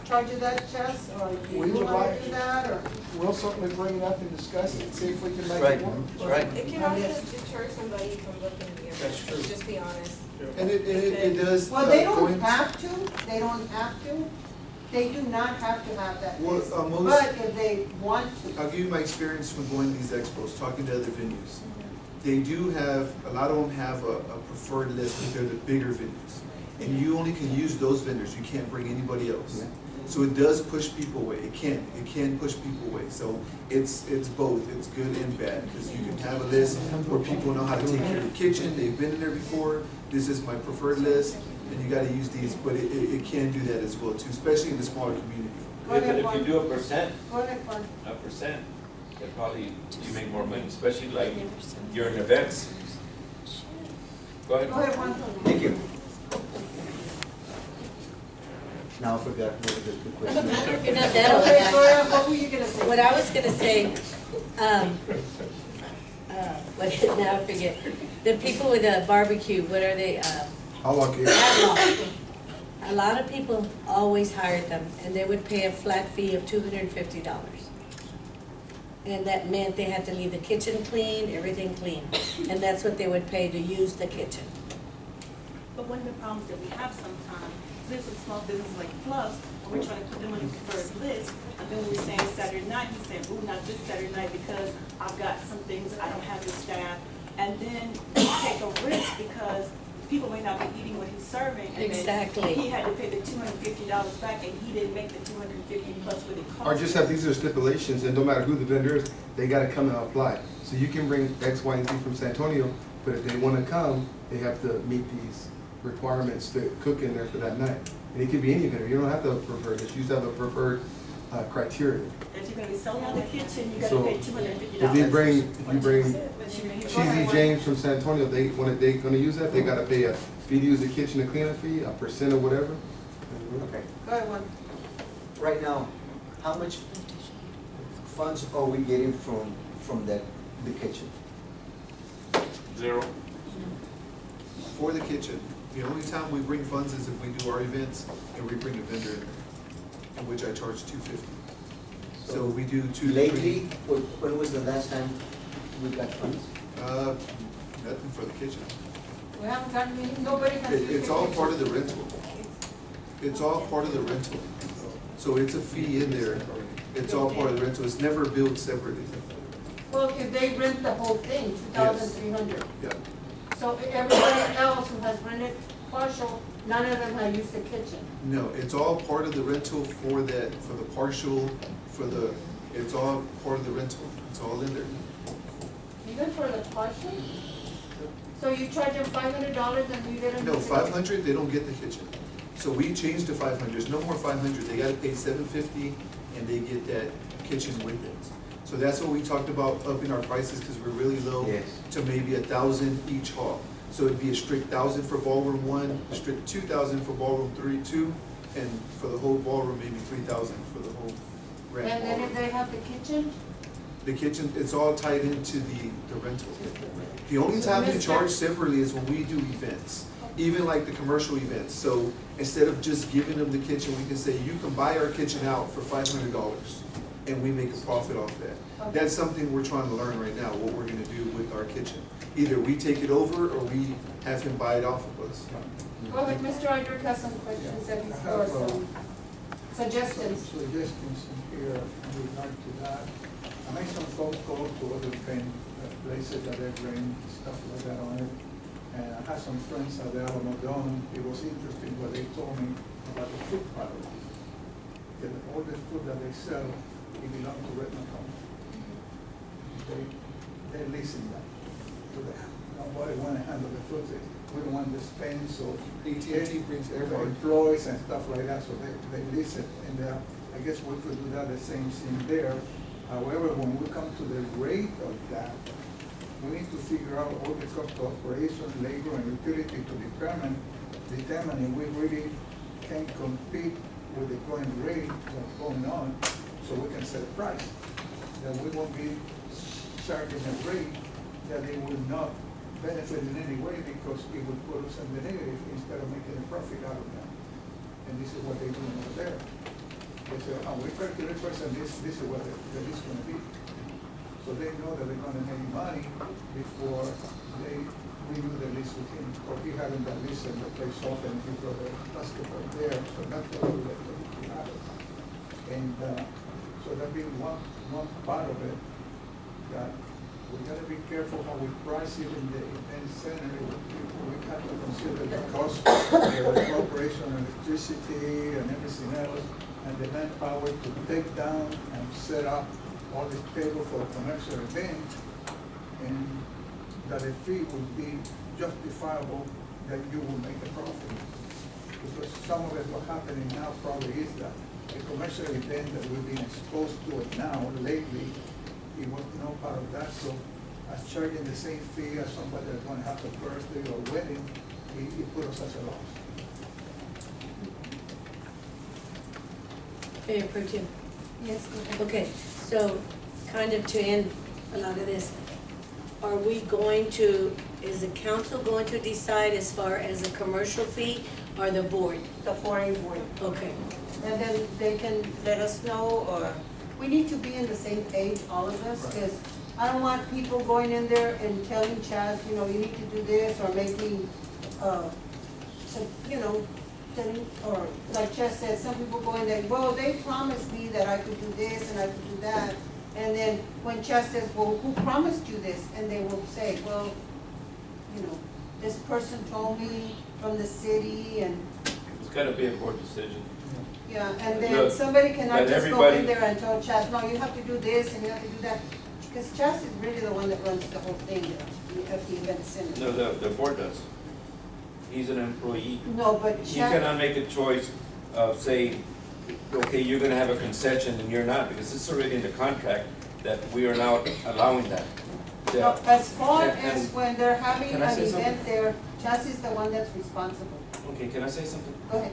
S2: charge of that, Chess, or do
S10: We
S2: you
S10: would
S2: want
S10: like
S2: to do
S10: to.
S2: that, or?
S10: We'll certainly bring it up and discuss it and see if we can make
S14: Right,
S10: it work.
S14: that's right.
S13: It can also deter somebody from looking here.
S7: That's true.
S13: Just be honest.
S9: And it does.
S2: Well, they don't
S9: going-
S2: have to, they don't have to, they do not have to have that
S9: Well,
S2: list.
S9: most-
S2: But if they want to,
S9: I'll give you my experience from going to these expos, talking to other venues. They do have, a lot of them have a preferred list, but they're the bigger venues. And you only can use those vendors, you can't bring anybody else. So it does push people away, it can push people away. So it's both, it's good and bad, because you can have a list where people know how to take care of the kitchen, they've been in there before, this is my preferred list, and you gotta use these, but it can do that as well too, especially in the smaller community.
S6: yeah, but if you do a percent,
S2: go ahead, Juan.
S6: then probably you make more money, especially like during events. Go ahead.
S2: Go ahead, Juan.
S14: Thank you. Now I forgot what was the question.
S5: You're not that old.
S2: Okay, go ahead, what were you gonna say?
S5: What I was gonna say, now I forget. The people with a barbecue, what are they,
S16: How long can
S5: outlaw? A lot of people always hired them, and they would pay a flat fee of $250. And that meant they had to leave the kitchen clean, everything clean, and that's what they would pay to use the kitchen.
S1: But one of the problems that we have sometimes, there's some small businesses like Fluff, and we're trying to put them on the preferred list, and then we're saying Saturday night, he's saying, ooh, not this Saturday night because I've got some things, I don't have the staff. And then we take a risk because people may not be eating what he's serving. And
S5: Exactly.
S1: then he had to pay the $250 back, and he didn't make the $250 plus what it cost.
S16: Or just have, these are stipulations, and no matter who the vendor is, they gotta come and apply. So you can bring X, Y, and Z from San Antonio, but if they wanna come, they have to meet these requirements to cook in there for that night. And it could be any vendor, you don't have to have a preferred, just use to have a preferred criteria.
S1: If you're gonna be selling out the kitchen, you gotta
S16: So,
S1: pay $250.
S16: if you bring Cheesy James from San Antonio, they gonna use that, they gotta pay a fee to use the kitchen, a cleanup fee, a percent or whatever.
S14: Okay.
S2: Go ahead, Juan.
S14: Right now, how much funds are we getting from the kitchen?
S6: Zero.
S9: For the kitchen, the only time we bring funds is if we do our events and we bring a vendor in there, in which I charge $250. So we do two.
S14: Lately, when was the last time we got funds?
S9: Nothing for the kitchen.
S2: We haven't gotten any, nobody has.
S9: It's all part of the rental. It's all part of the rental. So it's a fee in there. It's all part of the rental. It's never billed separately.
S2: Well, if they rent the whole thing, 2,300.
S9: Yeah.
S2: So everybody else who has rented partial, none of them have used the kitchen.
S9: No, it's all part of the rental for that, for the partial, it's all part of the rental. It's all in there.
S2: Even for the partial? So you charge them $500 and you didn't?
S9: No, 500, they don't get the kitchen. So we changed to 500. There's no more 500. They gotta pay $750 and they get that kitchen with it. So that's what we talked about, upping our prices because we're really low.
S14: Yes.
S9: To maybe 1,000 each hall. So it'd be a strict 1,000 for ballroom 1, a strict 2,000 for ballroom 2, and for the whole ballroom, maybe 3,000 for the whole grand
S2: And then if
S9: ballroom.
S2: they have the kitchen,
S9: The kitchen, it's all tied into the rental. The only time we charge separately is when we do events, even like the commercial events. So instead of just giving them the kitchen, we can say, you can buy our kitchen out for $500, and we make a profit off that. That's something we're trying to learn right now, what we're gonna do with our kitchen. Either we take it over, or we have him buy it off of us.
S2: go ahead, Mr. Idrick has some questions that he's, or some suggestions.
S12: Some suggestions in here in regard to that. I made some phone calls to other places that they bring stuff like that on it. And I had some friends at the Alamo Dome. It was interesting what they told me about the food product. That all the food that they sell, it belongs to Redmond County. They're leasing that to them. Nobody want to handle the food. We don't want to spend, so
S9: AT&T brings everybody.
S12: employees and stuff like that, so they lease it. And I guess we could do that the same thing there. However, when we come to the rate of that, we need to figure out all the cost of operation, labor, and utility to determine if we really can compete with the current rate that's going on, so we can set a price. That we won't be charging a rate that they will not benefit in any way, because it would put us in the negative instead of making a profit out of that. And this is what they're doing over there. They say, oh, we calculate price, and this is what the lease is gonna be. So they know that they're gonna make money before they renew the lease with him, or he having that lease and the place open, and he brought the basketball there, so that's what we let them have it. And, so that'd be one part of it, that we gotta be careful how we price it in the event center. We have to consider the cost of the operation, electricity, and everything else, and the manpower to take down and set up all the table for a commercial event, and that a fee would be justifiable, that you will make a profit. Because some of it, what's happening now probably is that the commercial event that we've been exposed to it now lately, it was no part of that, so as charging the same fee as somebody that's gonna have a birthday or wedding, it put us at a loss.
S5: Mayor Pro Tem.
S2: Yes, go ahead.
S5: Okay, so kind of to end a lot of this, are we going to, is the council going to decide as far as a commercial fee or the board?
S2: The foreign board.
S5: Okay.
S2: And then they can let us know, or we need to be in the same page, all of us, because I don't want people going in there and telling Chaz, you know, you need to do this, or making, you know, telling, or like Chaz said, some people go in there, well, they promised me that I could do this and I could do that. And then when Chaz says, well, who promised you this? And they will say, well, you know, this person told me from the city, and
S6: It's gotta be a board decision.
S2: yeah, and then
S6: Look,
S2: somebody cannot
S6: but
S2: just go in
S6: everybody-
S2: there and tell Chaz, no, you have to do this and you have to do that. Because Chaz is really the one that runs the whole thing at the event center.
S6: No, the board does. He's an employee.
S2: No, but
S6: He
S2: Chaz,
S6: cannot make a choice of saying, okay, you're gonna have a concession and you're not, because it's already in the contract that we are now allowing that.
S2: no, as far
S6: And-
S2: as when they're having
S6: Can
S2: an
S6: I say
S2: event
S6: something?
S2: there, Chaz is the one that's responsible.
S6: Okay, can I say something?
S2: Go ahead.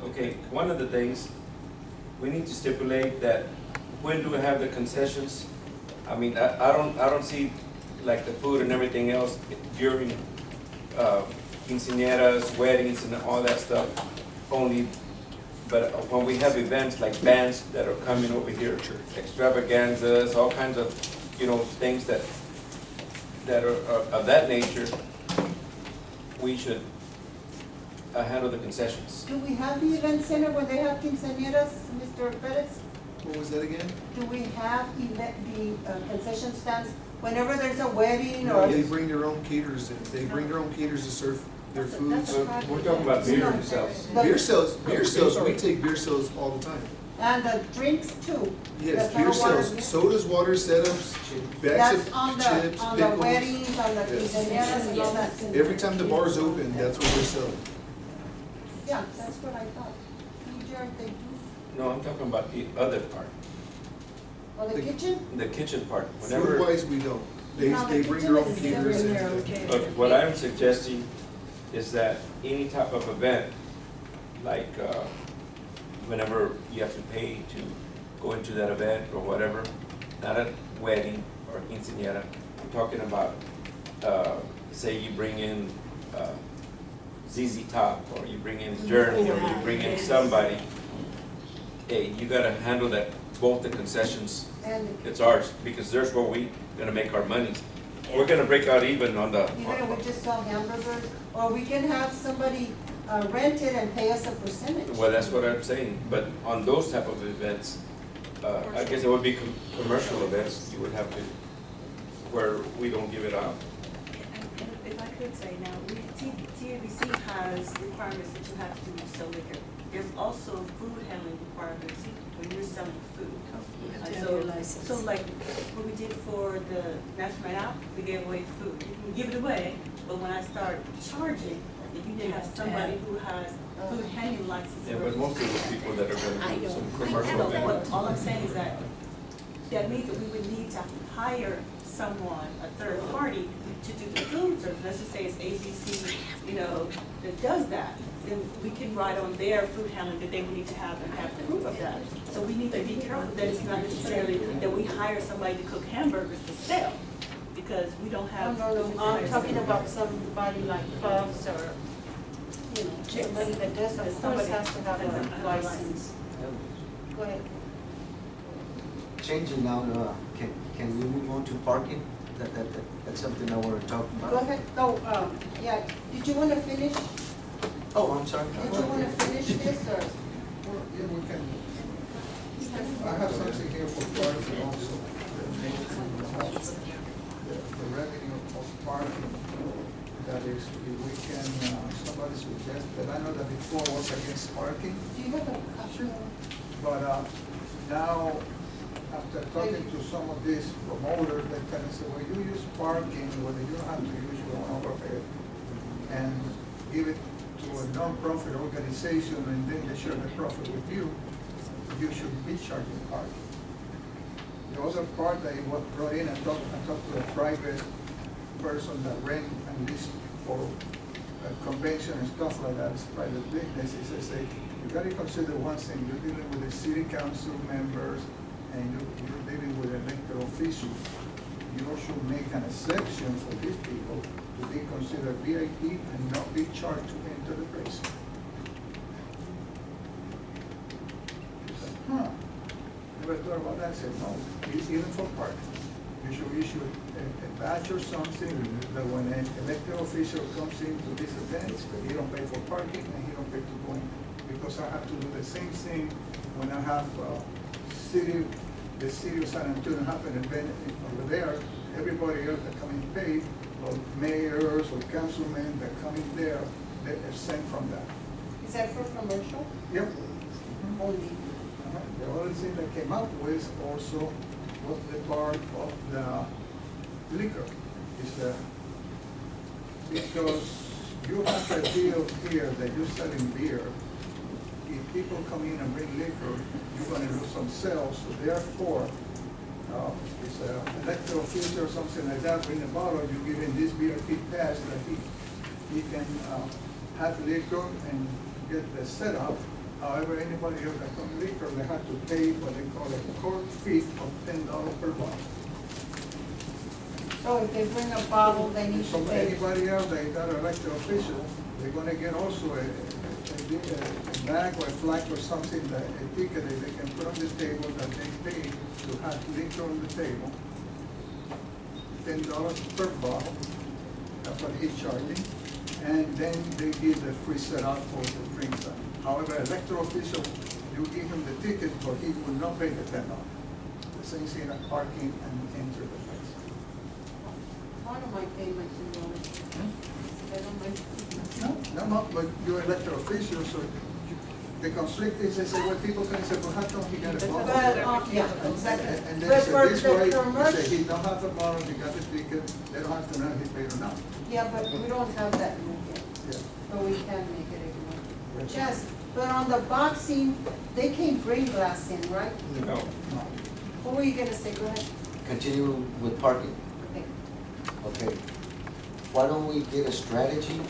S6: Okay, one of the things, we need to stipulate that when do we have the concessions? I mean, I don't see like the food and everything else during quinceañeras, weddings and all that stuff only. But when we have events like bands that are coming over here, extravaganzas, all kinds of, you know, things that are of that nature, we should handle the concessions.
S2: Do we have the event center when they have quinceañeras, Mr. Perez?
S9: What was that again?
S2: Do we have the concession stands whenever there's a wedding
S9: No,
S2: or?
S9: they bring their own caterers in. They bring their own caterers to serve their food.
S2: That's a project.
S6: We're talking about beer themselves.
S9: Beer sales, we take beer sales all the time.
S2: And the drinks too?
S9: Yes,
S2: That's
S9: beer
S2: not a water,
S9: sales,
S2: yeah?
S9: sodas, water setups, bags
S2: That's on
S9: of
S2: the,
S9: chips,
S2: on the
S9: pickles.
S2: weddings, on the
S9: Yes.
S2: quinceañeras and all that.
S9: Every time the bar's open, that's what we're selling.
S2: Yeah, that's what I thought. Jared, they do,
S6: No, I'm talking about the other part,
S2: or the kitchen?
S6: the kitchen part. Whenever,
S9: Food-wise, we don't. They
S2: No, the
S9: bring
S2: kitchen
S9: their own
S2: is
S9: caterers
S2: bring
S9: in.
S2: their own caterers.
S6: look, what I'm suggesting is that any type of event, like whenever you have to pay to go into that event or whatever, not a wedding or quinceañera, I'm talking about, say you bring in, ZZ Top, or you bring in Journey, or you bring in somebody, hey, you gotta handle that, both the concessions, it's ours, because there's where we gonna make our money. We're gonna break out even on the.
S2: Even if we just sell hamburgers, or we can have somebody rent it and pay us a percentage.
S6: Well, that's what I'm saying, but on those type of events, I guess it would be commercial events, you would have to, where we don't give it out.
S1: And if I could say now, TABC has requirements that you have to do to sell liquor. There's also food handling requirements when you're selling food. So like what we did for the National Night Out, we gave away food. You can give it away, but when I start charging, if you did have somebody who has food handling license.
S6: Yeah, but most of the people that are gonna do some commercial
S1: But
S6: events.
S1: all I'm saying is that means that we would need to hire someone, a third party, to do the food service. Let's just say it's ABC, that does that. Then we can write on their food handling that they would need to have and have proof of that. So we need to be careful that it's not necessarily that we hire somebody to cook hamburgers to sell, because we don't have.
S2: No, I'm talking about somebody like clubs or, somebody that does, of course, has to have a license. Go ahead.
S14: Changing now, can we move on to parking? That's something I want to talk about.
S2: Go ahead, yeah, did you want to finish?
S14: Oh, I'm sorry.
S2: Did you want to finish this, or?
S12: Well, yeah, we can. I have something here for parking also. The revenue of parking, that is, if we can, somebody suggested, I know that before was against parking,
S2: Do you have a copy?
S12: but now, after talking to some of these promoters, they kind of say, well, you use parking, whether you don't have to use your own overhead, and give it to a non-profit organization, and then they share the profit with you, you should be charging parking. The other part that was brought in, I talked to a private person that rent and lease for a convention and stuff like that, it's private business. He says, you gotta consider one thing, you're dealing with the city council members, and you're dealing with elected officials. You should make an exception for these people to be considered VIP and not be charged to enter the place. He said, never thought about that. I said, no, even for parking. You should issue a badge or something that when an elected official comes into this event, he don't pay for parking and he don't pay to go in. Because I have to do the same thing when I have the city of San Antonio have an event over there. Everybody else that come in pay, or mayors or councilmen that come in there, they're exempt from that.
S2: Is that for commercial?
S12: Yep.
S2: Only.
S12: The other thing that came up with also was the part of the liquor. Is because you have a deal here that you're selling beer. If people come in and bring liquor, you're going to lose some sales. So therefore, it's an elected official or something like that, bring a bottle, you give him this VIP pass that he can have liquor and get the setup. However, anybody else that comes liquor, they have to pay what they call a court fee of $10 per bottle.
S2: So if they bring a bottle, they need to
S12: So
S2: pay.
S12: anybody else that is not an elected official, they're going to get also a bag or a flag or something, that a ticket that they can put on the table that they pay to have liquor on the table. $10 per bottle, that's what he's charging. And then they give the free setup for the drinks. However, elected official, you give him the ticket, but he will not pay the $10. The same thing as parking and enter the place.
S2: I don't mind paying my $2. I don't mind.
S12: No, but you're elected official, so the conflict is, they say, well, people can say, well, how come he got a bottle?
S2: Yeah, exactly.
S12: And they
S2: But
S12: say,
S2: for
S12: this
S2: the
S12: way, he
S2: commercial-
S12: say, he don't have a bottle, he got the ticket, they don't have to know he paid or not.
S2: Yeah, but we don't have that in here,
S12: Yeah.
S2: but we can make it anymore. Yes, but on the boxing, they can't bring glass in, right?
S6: No.
S2: What were you gonna say? Go ahead.
S14: Continue with parking.
S2: Okay.
S14: Okay. Why don't we get a strategy,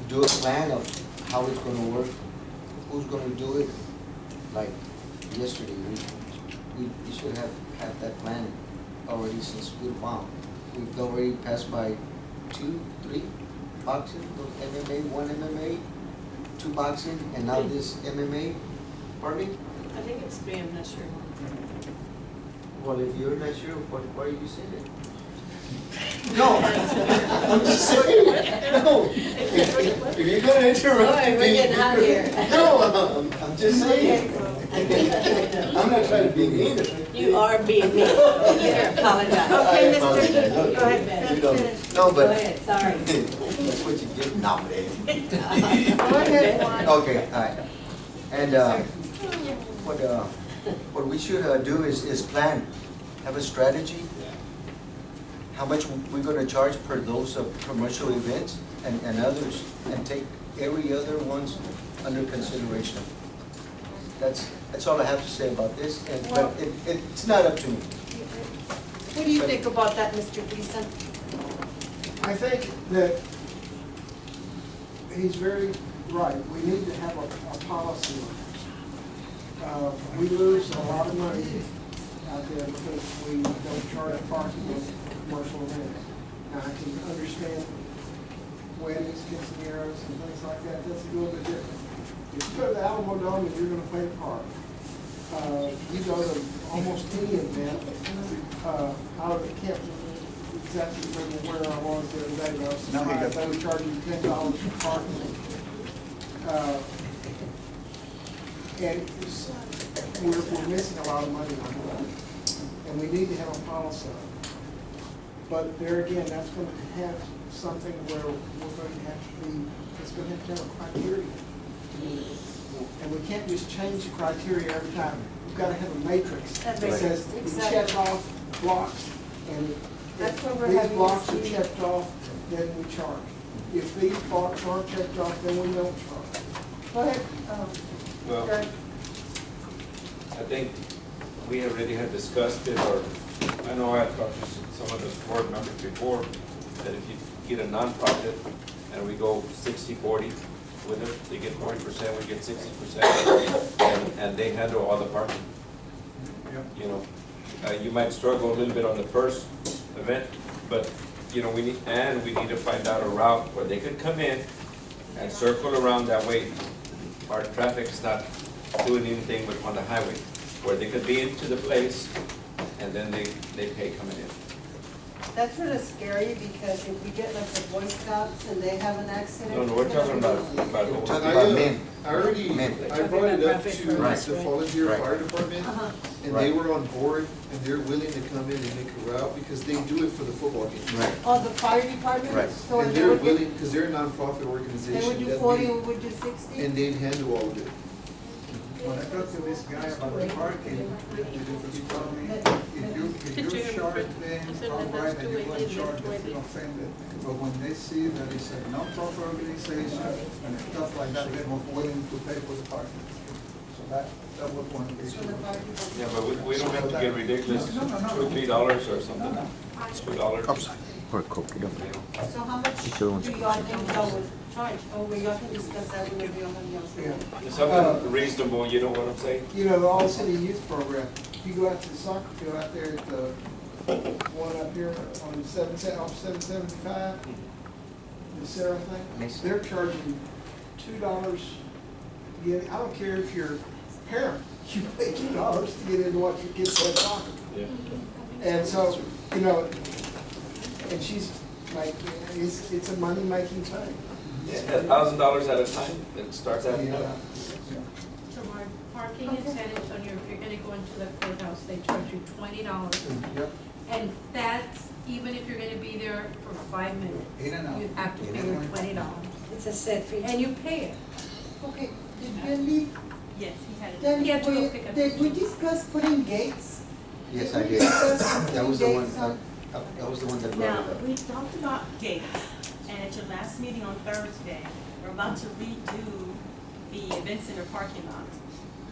S14: do a plan of how it's gonna work, who's gonna do it, like yesterday, we should have had that plan already since we found. We've already passed by 2, 3 boxing, MMA, 1 MMA, 2 boxing, and now this MMA, pardon me?
S5: I think it's 3, I'm not sure.
S14: Well, if you're not sure, why are you saying it? No, I'm just saying, no. If you're gonna interrupt
S5: All right,
S14: me.
S5: we're getting hot here.
S14: No, I'm just saying. I'm not trying to be mean.
S5: You are being mean. You apologize.
S2: Okay,
S14: I apologize.
S2: Mr. Go ahead,
S14: You don't-
S2: finish.
S14: No,
S5: Go
S14: but.
S5: ahead, sorry.
S14: That's what you get nominated.
S2: Go ahead, Juan.
S14: Okay, all right. And, what we should do is plan, have a strategy, how much we're gonna charge per those commercial events and others, and take every other ones under consideration. That's all I have to say about this, but it's not up to me.
S2: What do you think about that, Mr. Gleason?
S10: I think that he's very right. We need to have a policy. We lose a lot of money out there because we don't charge parking in commercial events. Now, I can understand weddings, quinceañeras, and things like that. That's a little bit different. If you go to the Alamo Dome and you're gonna pay to park, you go to almost any event, I can't exactly remember where I was the other day, but I was surprised they were charging $10 for parking. And we're missing a lot of money on that, and we need to have a policy. But there again, that's going to have something where we're going to have to be, it's going to have a criteria. And we can't just change the criteria every time. We've got to have a matrix that says we check off blocks, and
S2: That's what we're
S10: if these
S2: having
S10: blocks
S2: this
S10: are
S2: meeting.
S10: checked off, then we charge. If these blocks aren't checked off, then we don't charge.
S2: Go ahead,
S6: Well,
S2: Greg.
S6: I think we already had discussed it, or I know I had talked to some of the board members before, that if you get a nonprofit and we go 60-40 with it, they get 40%, we get 60%, and they handle all the parking. You know, you might struggle a little bit on the first event, but, you know, we need to find out a route where they could come in and circle around that way. Our traffic's not doing anything on the highway, where they could be into the place and then they pay coming in.
S2: That's sort of scary because if we get like the Boy Scouts and they have an accident.
S6: No, we're
S2: it's gonna
S6: talking
S2: be-
S6: about
S14: Talking about men.
S9: I already, I brought it up to
S14: Right.
S9: the volunteer
S14: Right.
S9: fire department, and they were on board, and they're willing to come in and make a route, because they do it for the football games.
S14: Right.
S2: Oh, the fire department?
S14: Right.
S2: So
S9: And
S2: they
S9: they're
S2: would get-
S9: willing, because they're a nonprofit organization.
S2: They would do
S9: that
S2: 40,
S9: they-
S2: we would do 60?
S9: And they'd handle all of it.
S12: When I talked to this guy about the parking, he told me, if you charge them outright and you go and charge, they feel offended. But when they see that it's a non-profit organization and stuff like that, they're more willing to pay for the parking. So that was one of the issues.
S6: Yeah, but we don't have to get ridiculous, $2 or $3 or something, $2.
S14: Or Coke, you don't.
S2: So how much do y'all think y'all would charge? Oh, we y'all can discuss that whenever y'all have y'all's.
S6: Something reasonable, you know what I'm saying?
S10: You know, the All City Youth Program, you go out to the soccer field out there at the one up here on 775, the Sarah thing, they're charging $2 to get, I don't care if you're a parent, you pay $2 to get in to watch your kids play soccer.
S6: Yeah.
S10: And so, you know, and she's like, it's a money-making thing.
S6: $1,000 at a time, it starts adding up.
S3: So our parking in San Antonio, if you're gonna go into the courthouse, they charge you $20.
S10: Yep.
S3: And that's, even if you're gonna be there for 5 minutes,
S12: In and out.
S3: you have to pay your $20.
S5: It's a set fee.
S3: And you pay it.
S2: Okay, did Billy,
S8: Yes, he had it.
S2: then
S3: He had to go pick up
S2: did
S3: his
S2: we
S3: phone.
S2: discuss putting gates?
S14: Yes, I
S2: we
S14: did.
S2: discuss
S14: That was the one,
S2: gates on-
S14: that was the one that brought
S1: Now,
S14: it up.
S1: we talked about gates, and at your last meeting on Thursday, we're about to redo the event center parking lot.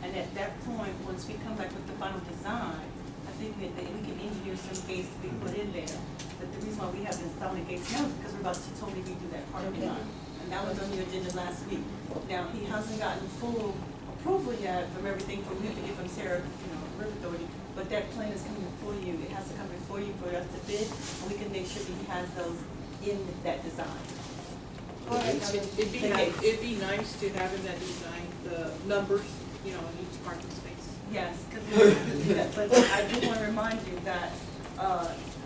S1: And at that point, once we come back with the final design, I think that we can engineer some gates to be put in there. But the reason why we haven't installed the gates now is because we're about to totally redo that parking lot. And that was on the agenda last week. Now, he hasn't gotten full approval yet from everything, from we have to get from Sarah, River Authority, but that plan is coming before you, it has to come before you for us to bid, and we can make sure he has those in that design.
S8: It'd be nice to have in that design the numbers, in each parking space.
S1: Yes, because, but I do want to remind you that,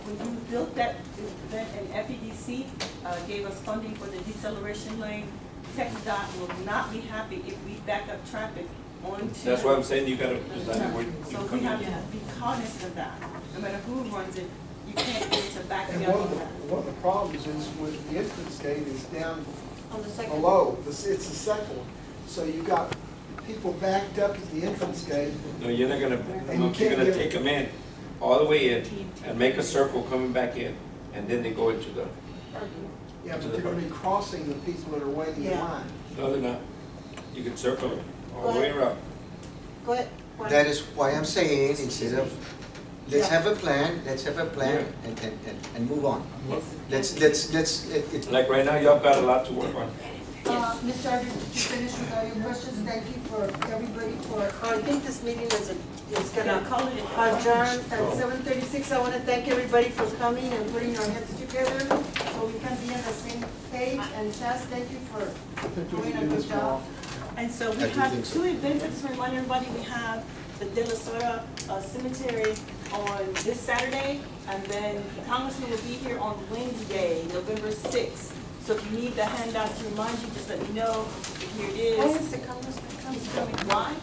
S1: when you built that event and FEDC, gave us funding for the deceleration lane, TechDOT will not be happy if we back up traffic onto.
S6: That's why I'm saying you gotta design it where you
S1: So
S6: come
S1: we have
S6: in.
S1: to be cognizant of that, no matter who runs it, you can't get to back
S10: And
S1: up
S10: one
S1: on
S10: of
S1: that.
S10: the problems is with the entrance gate is down
S2: On the second.
S10: below, it's the second one. So you got people backed up at the entrance gate.
S6: No, you're not gonna back
S10: And
S6: them
S10: you
S6: up, you're
S10: can't
S6: gonna
S10: get-
S6: take them in, all the way in, and make a circle coming back in, and then they go into the,
S10: Yeah, but they're gonna be crossing the people that are waiting in
S2: Yeah.
S10: line.
S6: no, they're not. You can circle them all the way around.
S2: Go ahead.
S14: That is why I'm saying, instead of, let's
S2: Yeah.
S14: have a plan, and move on. Let's,
S6: Like right now, y'all got a lot to work on.
S2: Ms. Carter, did you finish with all your questions? Thank you for everybody for, I think this meeting is
S1: Yeah, call it
S2: adjourn at 7:36. I want to thank everybody for coming and putting our heads together so we can be on the same page. And Chas, thank you for doing a good job.
S1: And so we
S14: I do
S1: have
S14: think so.
S1: two events, I just want to remind everybody, we have the De La Sora Cemetery on this Saturday, and then the Congressman will be here on Wednesday, November 6th. So if you need the handout to remind you, just let me know, here it is.
S2: Why is the Congressman coming?
S1: He's coming, why?